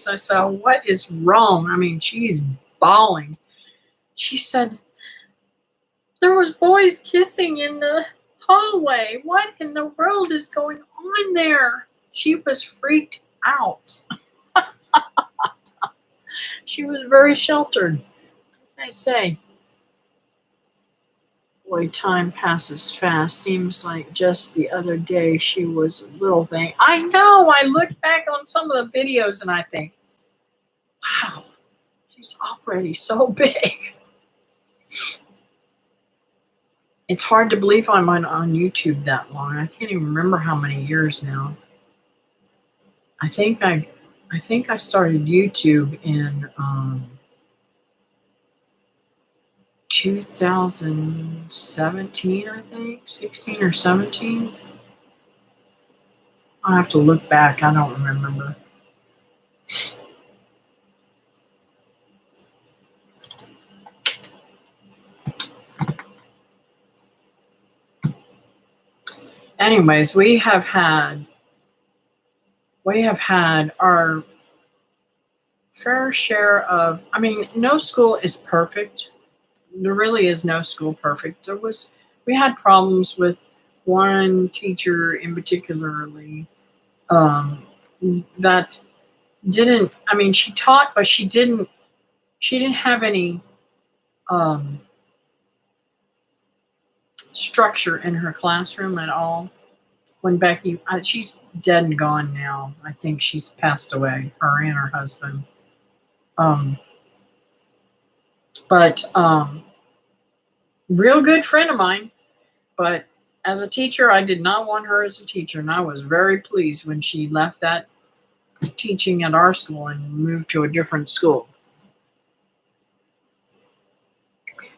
I said, what is wrong? I mean, she's bawling. She said, there was boys kissing in the hallway. What in the world is going on there? She was freaked out. She was very sheltered, I say. Boy, time passes fast. Seems like just the other day she was a little thing. I know. I look back on some of the videos and I think, wow, she's already so big. It's hard to believe I'm on YouTube that long. I can't even remember how many years now. I think I started YouTube in 2017, I think, 16 or 17. I'll have to look back. I don't remember. Anyways, we have had our fair share of, I mean, no school is perfect. There really is no school perfect. We had problems with one teacher in particularly that didn't, I mean, she taught, but she didn't have any structure in her classroom at all. When Becky, she's dead and gone now. I think she's passed away, her and her husband. Um, but real good friend of mine. But as a teacher, I did not want her as a teacher, and I was very pleased when she left that teaching at our school and moved to a different school.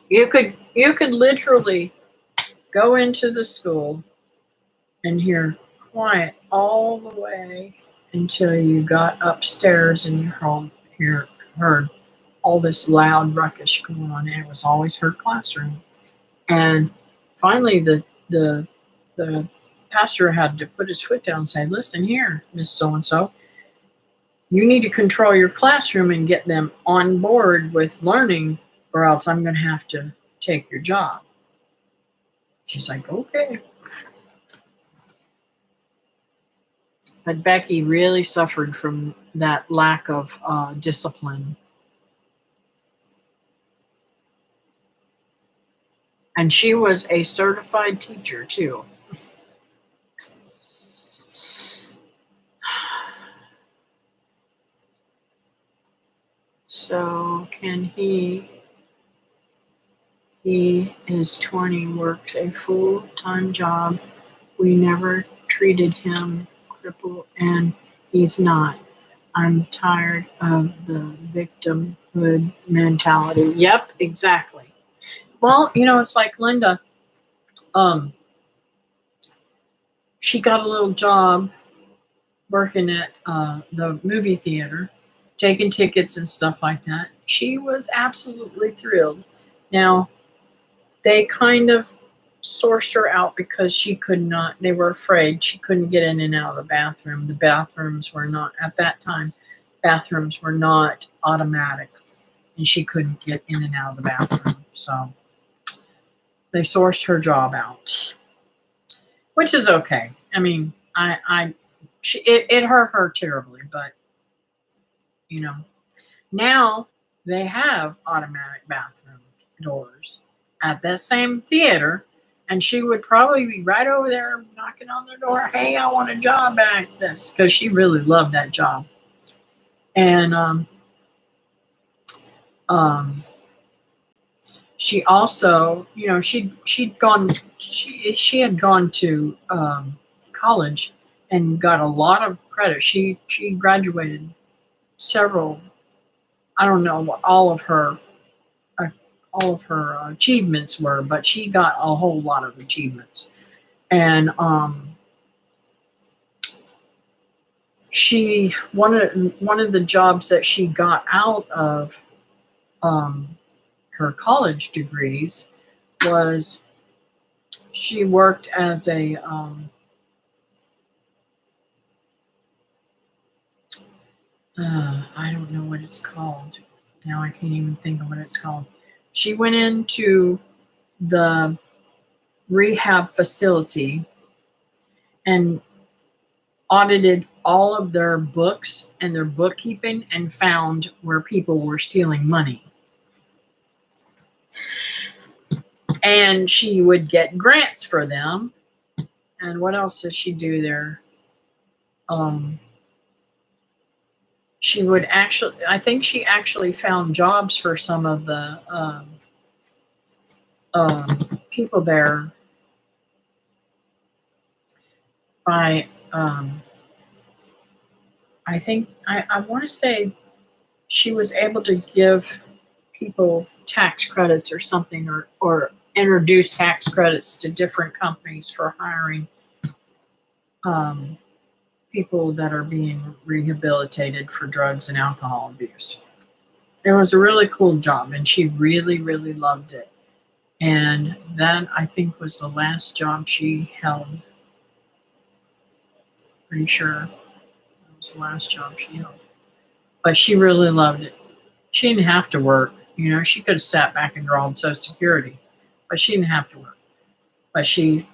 You could literally go into the school and hear quiet all the way until you got upstairs and heard all this loud ruckus going on, and it was always her classroom. And finally, the pastor had to put his foot down and say, "Listen here, Miss So and So, you need to control your classroom and get them on board with learning, or else I'm going to have to take your job." She's like, "Okay." But Becky really suffered from that lack of discipline. And she was a certified teacher too. So can he is 20, works a full-time job. We never treated him crippled, and he's not. I'm tired of the victimhood mentality. Yep, exactly. Well, it's like Linda. She got a little job working at the movie theater, taking tickets and stuff like that. She was absolutely thrilled. Now, they kind of sourced her out because she could not, they were afraid she couldn't get in and out of the bathroom. The bathrooms were not, at that time, bathrooms were not automatic, and she couldn't get in and out of the bathroom. So they sourced her job out, which is okay. I mean, it hurt her terribly, but now they have automatic bathroom doors at that same theater, and she would probably be right over there knocking on their door. "Hey, I want a job at this," because she really loved that job. And she also, she had gone to college and got a lot of credit. She graduated several. I don't know what uh, all of her achievements were, but she got a whole lot of achievements. And she one of the jobs that she got out of her college degrees was she worked as a I don't know what it's called. Now I can't even think of what it's called. She went into the rehab facility and audited all of their books and their bookkeeping and found where people were stealing money. And she would get grants for them. And what else does she do there? She would actually, I think she actually found jobs for some of the people there by, I think, I want to say she was able to give people tax credits or something, or introduce tax credits to different companies for hiring people that are being rehabilitated for drugs and alcohol abuse. It was a really cool job, and she really, really loved it. And that, I think, was the last job she held. Pretty sure that was the last job she held. But she really loved it. She didn't have to work. She could have sat back and drawled Social Security, but she didn't have to work. But she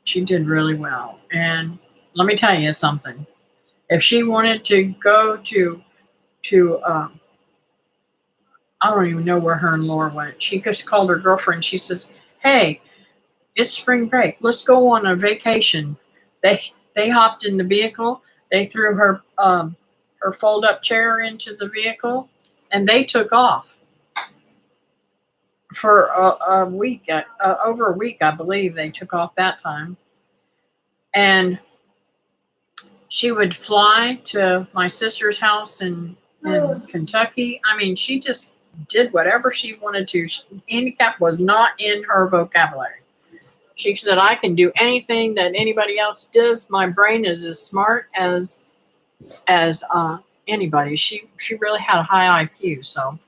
did really well. And let me tell you something. If she wanted to go to I don't even know where her and Laura went. She just called her girlfriend. She says, "Hey, It's spring break. Let's go on a vacation. They hopped in the vehicle. They threw her fold up chair into the vehicle, and they took off for a week. Over a week, I believe they took off that time. And she would fly to my sister's house in Kentucky. I mean, she just did whatever she wanted to. Handicap was not in her vocabulary. She said, I can do anything that anybody else does. My brain is as smart as anybody. She really had a high IQ, so,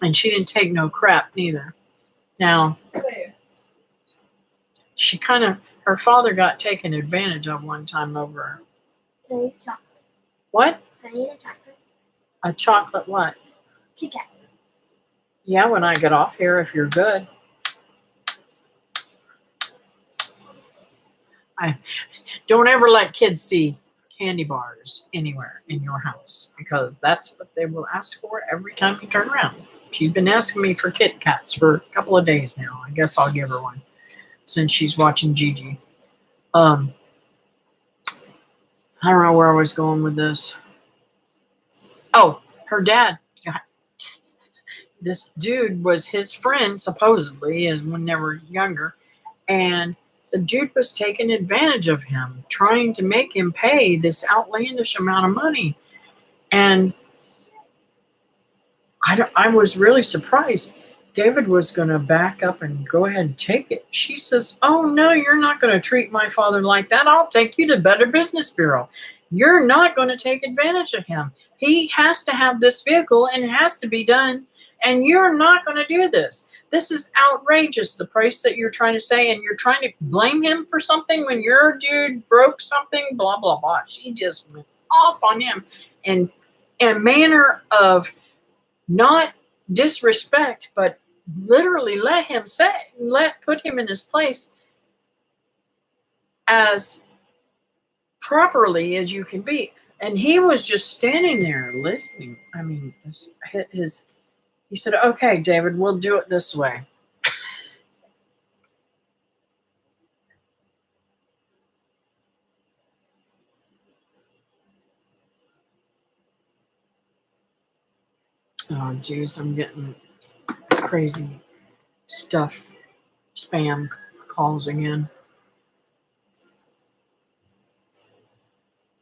and she didn't take no crap neither. Now, she kind of, her father got taken advantage of one time over. Can I eat chocolate? What? Can I eat a chocolate? A chocolate what? Kit Kat. Yeah, when I get off here, if you're good. I don't ever let kids see candy bars anywhere in your house, because that's what they will ask for every time you turn around. She's been asking me for Kit Kats for a couple of days now. I guess I'll give her one since she's watching Gigi. I don't know where I was going with this. Oh, her dad. This dude was his friend, supposedly, as when they were younger, and the dude was taking advantage of him, trying to make him pay this outlandish amount of money. And I was really surprised. David was going to back up and go ahead and take it. She says, oh, no, you're not going to treat my father like that. I'll take you to Better Business Bureau. You're not going to take advantage of him. He has to have this vehicle and it has to be done. And you're not going to do this. This is outrageous, the price that you're trying to say, and you're trying to blame him for something when your dude broke something, blah, blah, blah. She just went off on him in a manner of not disrespect, but literally put him in his place as properly as you can be. And he was just standing there listening. I mean, he said, okay, David, we'll do it this way. Oh, geez, I'm getting crazy stuff, spam calls again.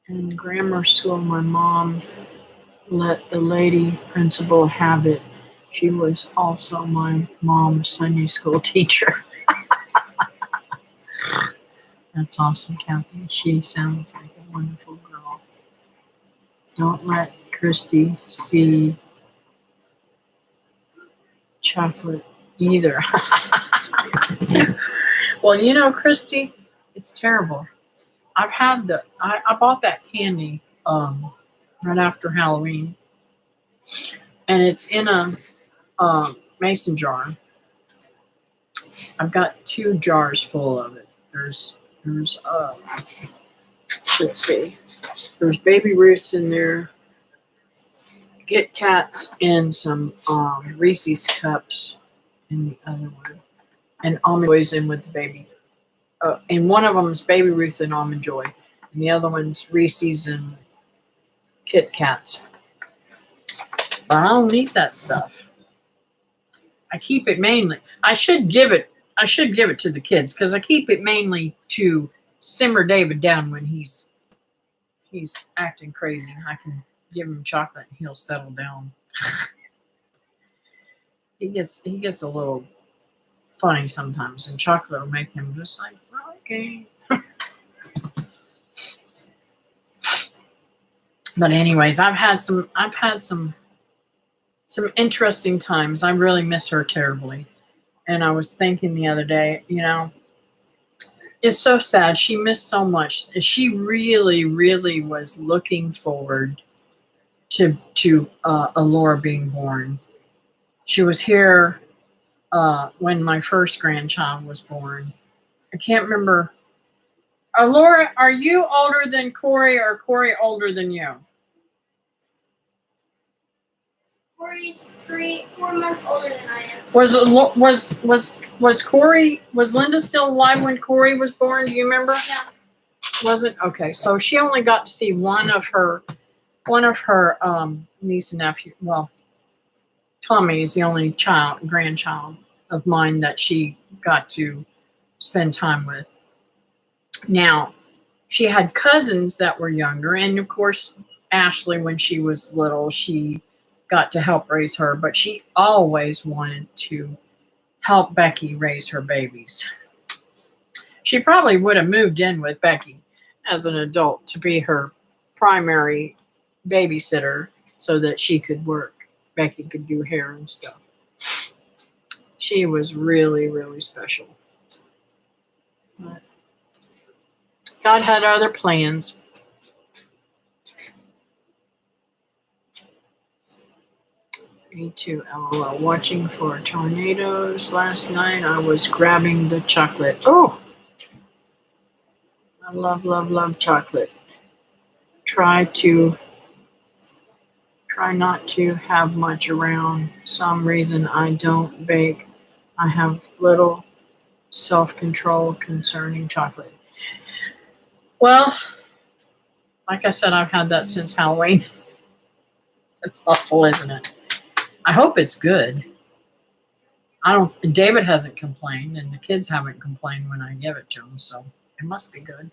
In grammar school, my mom let the lady principal have it. She was also my mom's Sunday school teacher. That's awesome, Kathy. She sounds like a wonderful girl. Don't let Christy see chocolate either. Well, you know, Christy, it's terrible. I've had I bought that candy right after Halloween, and it's in a mason jar. I've got 2 jars full of it. There's let's see, there's Baby Ruths in there, Kit Kats, and some Reese's cups in the other one, and Almond Joy's in with the baby. And one of them is Baby Ruth and Almond Joy, and the other one's Reese's and Kit Kats. But I don't eat that stuff. I keep it mainly. I should give it to the kids, because I keep it mainly to simmer David down when he's acting crazy. I can give him chocolate and he'll settle down. He gets a little funny sometimes, and chocolate will make him just like, okay. But anyways, I've had some interesting times. I really miss her terribly. And I was thinking the other day, you know, it's so sad. She missed so much. She really, really was looking forward to Alura being born. She was here when my first grandchild was born. I can't remember. Alura, are you older than Corey, or Corey older than you? Corey's 4 months older than I am. Was Corey, was Linda still alive when Corey was born? Do you remember? Yeah. Was it? Okay, so she only got to see one of her niece and nephew. Well, Tommy is the only grandchild of mine that she got to spend time with. Now, she had cousins that were younger, and of course, Ashley, when she was little, she got to help raise her, but she always wanted to help Becky raise her babies. She probably would have moved in with Becky as an adult to be her primary babysitter so that she could work. Becky could do hair and stuff. She was really, really special. But God had other plans. Me too, LOL. Watching for tornadoes last night. I was grabbing the chocolate. Oh, I love, love, love chocolate. Try not to have much around. Some reason I don't bake. I have little self-control concerning chocolate. Well, like I said, I've had that since Halloween. It's awful, isn't it? I hope it's good. David hasn't complained, and the kids haven't complained when I give it to them, so it must be good.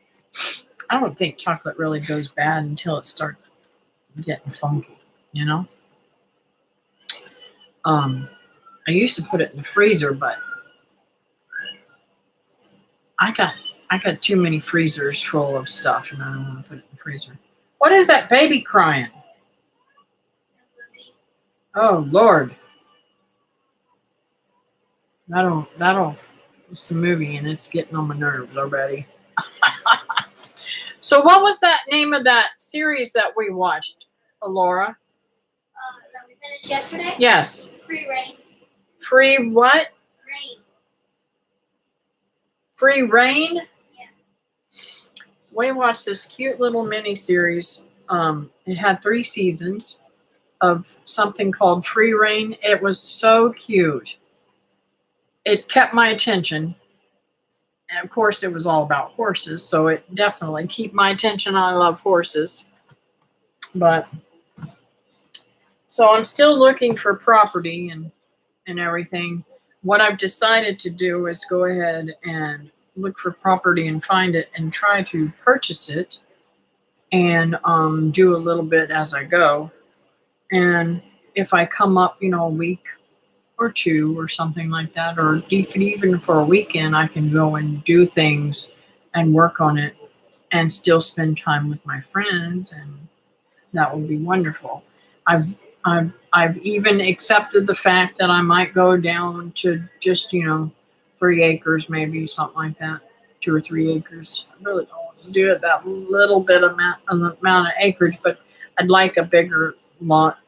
I don't think chocolate really goes bad until it starts getting funky, you know? I used to put it in the freezer, but I got too many freezers full of stuff, and I don't want to put it in the freezer. What is that baby crying? Oh, Lord. It's the movie, and it's getting on my nerves already. So what was that name of that series that we watched, Alura? That we finished yesterday? Yes. Free Reign. Free what? Reign. Free Reign? Yeah. We watched this cute little mini series. It had 3 seasons of something called Free Reign. It was so cute. It kept my attention. And of course, it was all about horses, so it definitely kept my attention. I love horses. But so I'm still looking for property and everything. What I've decided to do is go ahead and look for property and find it and try to purchase it and do a little bit as I go. And if I come up, a week or 2 or something like that, or even for a weekend, I can go and do things and work on it and still spend time with my friends, and that would be wonderful. I've even accepted the fact that I might go down to just 3 acres, maybe something like that, 2 or 3 acres. I really don't want to do it that little bit amount of acreage, but I'd like a bigger lot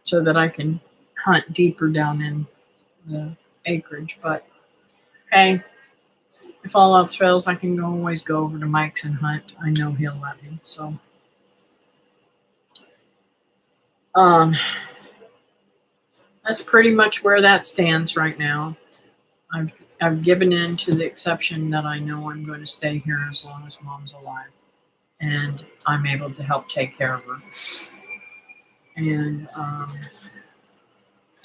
so that I can hunt deeper down in the acreage. But hey, if all else fails, I can always go over to Mike's and hunt. I know he'll let me. So that's pretty much where that stands right now. I've given in to the exception that I know I'm going to stay here as long as Mom's alive, and I'm able to help take care of her and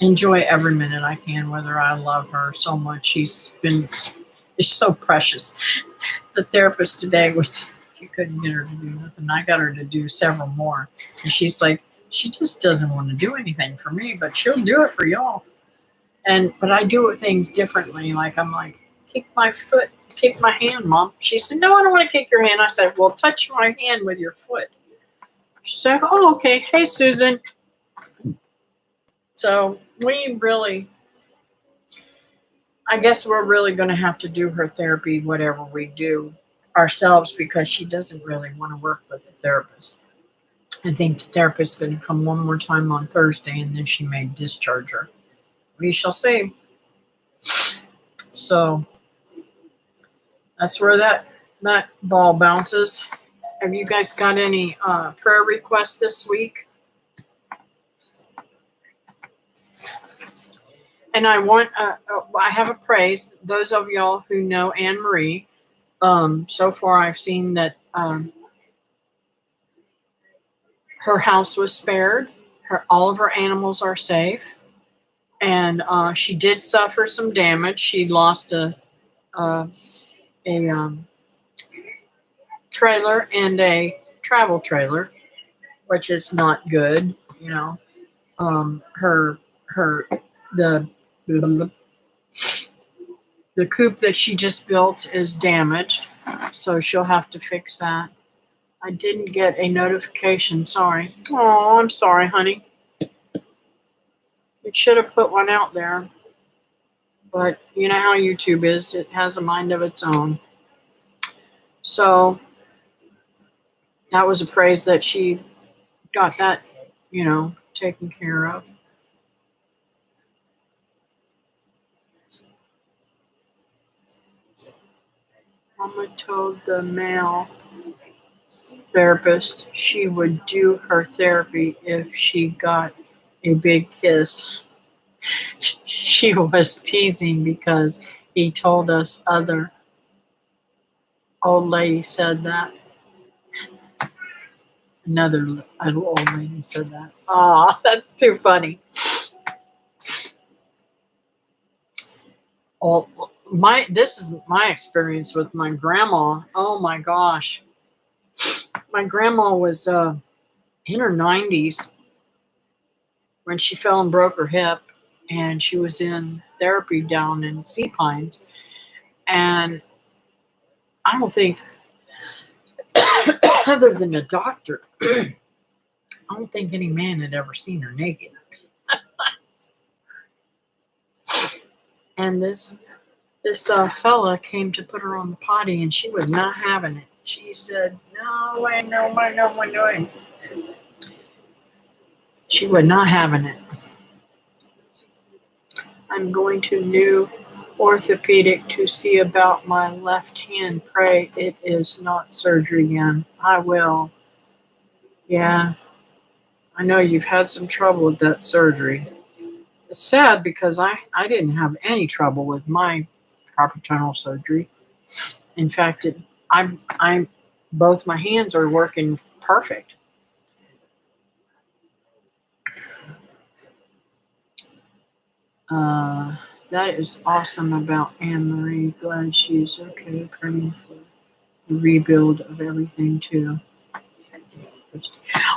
enjoy every minute I can. Whether I love her so much, she's so precious. The therapist today you couldn't get her to do nothing. I got her to do several more, and she's like, she just doesn't want to do anything for me, but she'll do it for y'all. But I do things differently. Like I'm like, kick my foot, kick my hand, Mom. She said, no, I don't want to kick your hand. I said, well, touch my hand with your foot. She said, oh, okay. Hey, Susan. So I guess we're really going to have to do her therapy, whatever we do ourselves, because she doesn't really want to work with the therapist. I think the therapist is going to come one more time on Thursday, and then she may discharge her. We shall see. So that's where that ball bounces. Have you guys got any prayer requests this week? And I have a praise. Those of y'all who know Anne Marie, so far I've seen that her house was spared. All of her animals are safe, and she did suffer some damage. She lost a trailer and a travel trailer, which is not good. You know, her the the coop that she just built is damaged, so she'll have to fix that. I didn't get a notification. Sorry. Oh, I'm sorry, honey. It should have put one out there. But you know how YouTube is, it has a mind of its own. So that was a praise that she got that, taken care of. Mama told the male therapist she would do her therapy if she got a big kiss. She was teasing because he told us other old lady said that. Another old lady said that. Aw, that's too funny. Oh, this is my experience with my grandma. Oh my gosh. My grandma was in her 90s when she fell and broke her hip, and she was in therapy down in Sea Pines. And I don't think, other than the doctor, I don't think any man had ever seen her naked. And this fella came to put her on the potty, and she was not having it. She said, "No way, no way, no way, no way." She was not having it. I'm going to new orthopedic to see about my left hand. Pray it is not surgery again. I will. Yeah, I know you've had some trouble with that surgery. It's sad because I didn't have any trouble with my carpal tunnel surgery. In fact, I'm both my hands are working perfect. That is awesome about Anne Marie. Glad she's okay. Praying for the rebuild of everything too.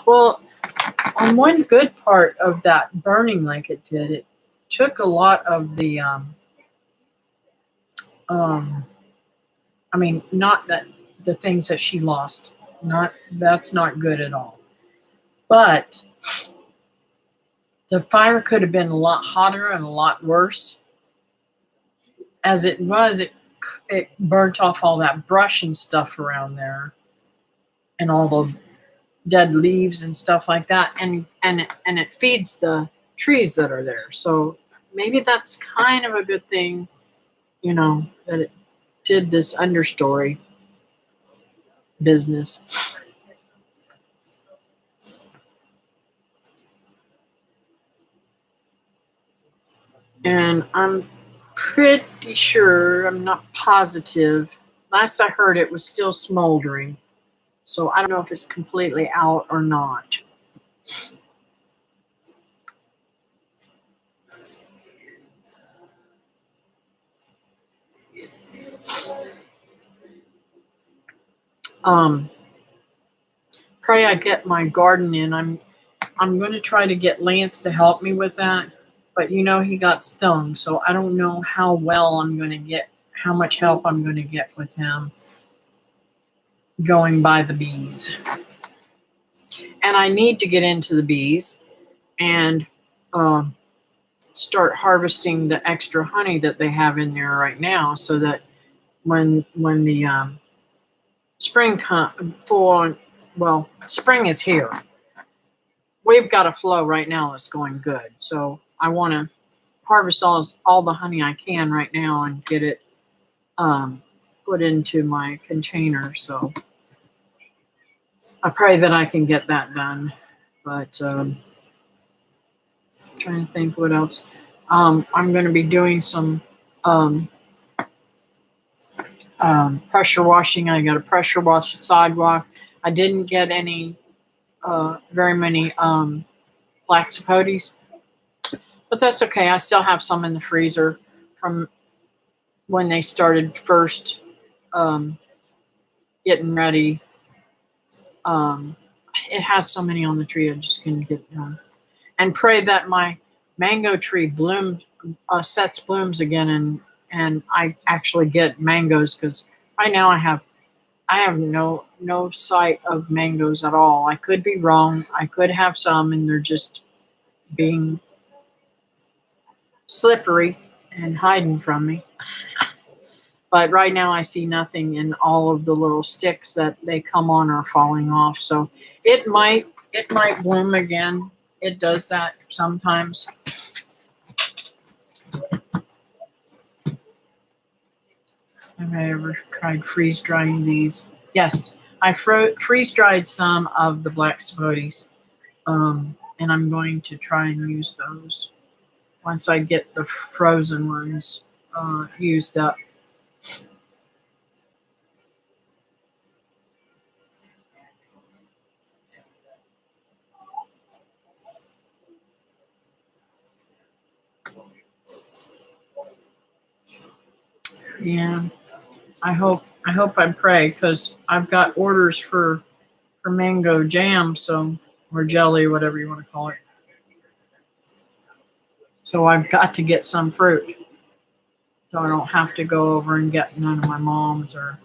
Well, on one good part of that burning like it did, it took a lot of the I mean, not that the things that she lost. Not That's not good at all. But the fire could have been a lot hotter and a lot worse. As it was, it burnt off all that brush and stuff around there, and all the dead leaves and stuff like that, and it feeds the trees that are there. So maybe that's kind of a good thing, that it did this understory business. And I'm pretty sure, I'm not positive. Last I heard, it was still smoldering. So I don't know if it's completely out or not. Pray I get my garden in. I'm going to try to get Lance to help me with that. But he got stung, so I don't know how much help I'm going to get with him going by the bees. And I need to get into the bees and start harvesting the extra honey that they have in there right now, so that when the spring spring is here. We've got a flow right now that's going good. So I want to harvest all the honey I can right now and get it put into my container. So I pray that I can get that done. But trying to think what else. I'm going to be doing some um, pressure washing. I got to pressure wash the sidewalk. I didn't get any very many black sapotes, but that's okay. I still have some in the freezer from when they started first um, getting ready. Um, it had so many on the tree, I just couldn't get done. And pray that my mango tree blooms, sets blooms again, and I actually get mangoes because right now I have no sight of mangoes at all. I could be wrong. I could have some, and they're just being slippery and hiding from me. But right now I see nothing, and all of the little sticks that they come on are falling off. So it might bloom again. It does that sometimes. Have I ever tried freeze drying these? Yes, I freeze dried some of the black sapotes, and I'm going to try and use those once I get the frozen ones used up. Yeah, I pray because I've got orders for mango jam, so or jelly, whatever you want to call it. So I've got to get some fruit, so I don't have to go over and get none of my mom's or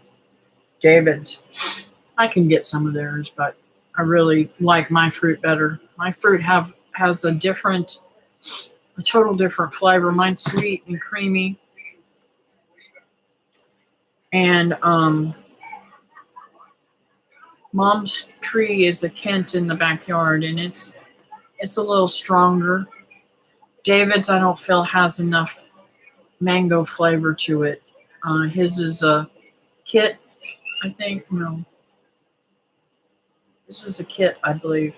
David's. I can get some of theirs, but I really like my fruit better. My fruit has a total different flavor. Mine's sweet and creamy, and mom's tree is a Kent in the backyard, and it's a little stronger. David's I don't feel has enough mango flavor to it. His is a kit, I think. No, this is a kit, I believe,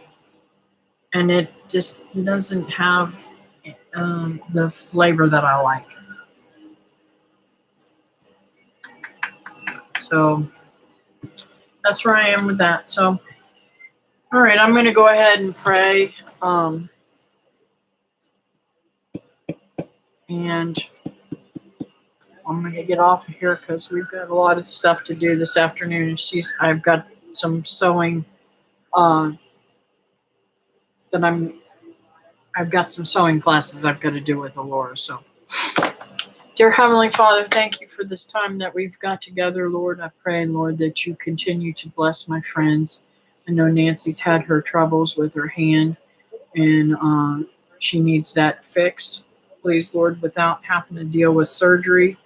and it just doesn't have the flavor that I like. So that's where I am with that. So, all right, I'm going to go ahead and pray, and I'm going to get off of here because we've got a lot of stuff to do this afternoon. I've got some sewing uh, that I've got some sewing classes I've got to do with Alura. So, dear Heavenly Father, thank you for this time that we've got together, Lord. I pray, Lord, that you continue to bless my friends. I know Nancy's had her troubles with her hand, and she needs that fixed. Please, Lord, without having to deal with surgery,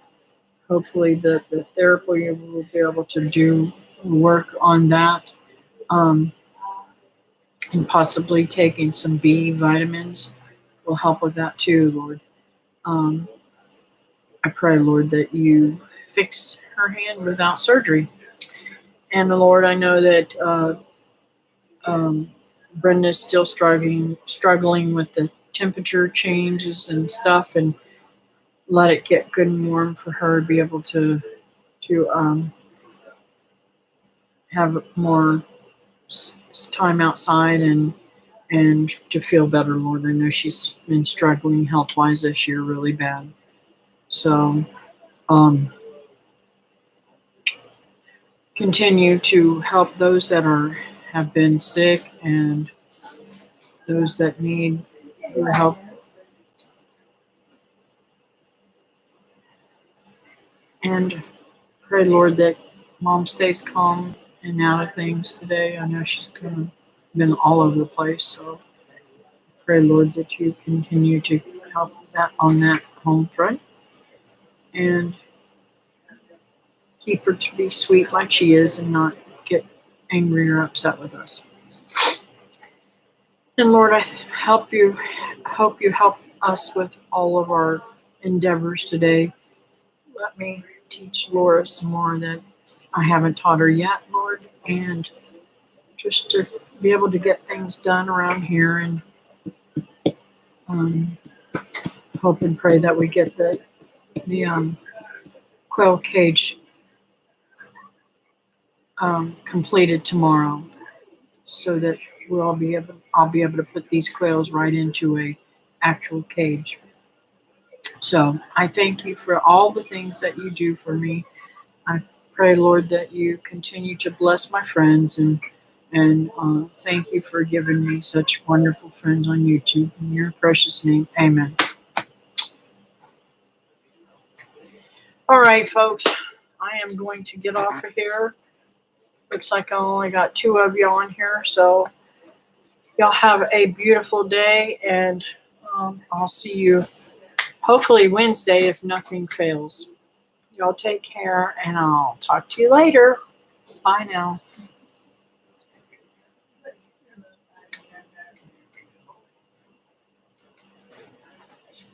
hopefully the therapy will be able to do work on that, um, and possibly taking some B vitamins will help with that too, Lord. Um, I pray, Lord, that you fix her hand without surgery. And Lord, I know that Brenda's still struggling with the temperature changes and stuff, and let it get good and warm for her to be able to have more time outside and to feel better, Lord. I know she's been struggling health wise this year really bad. So um, continue to help those that have been sick and those that need your help. And pray, Lord, that Mom stays calm and out of things today. I know she's kind of been all over the place. So pray, Lord, that you continue to help that on that home front and keep her to be sweet like she is and not get angry or upset with us. And Lord, hope you help us with all of our endeavors today. Let me teach Laura some more that I haven't taught her yet, Lord, and just to be able to get things done around here, and um, hope and pray that we get the quail cage completed tomorrow, so that I'll be able to put these quails right into a actual cage. So I thank you for all the things that you do for me. I pray, Lord, that you continue to bless my friends, and thank you for giving me such wonderful friends on YouTube. In your precious name, amen. All right, folks, I am going to get off of here. Looks like I only got 2 of you on here, so y'all have a beautiful day, and I'll see you hopefully Wednesday if nothing fails. Y'all take care, and I'll talk to you later. Bye now.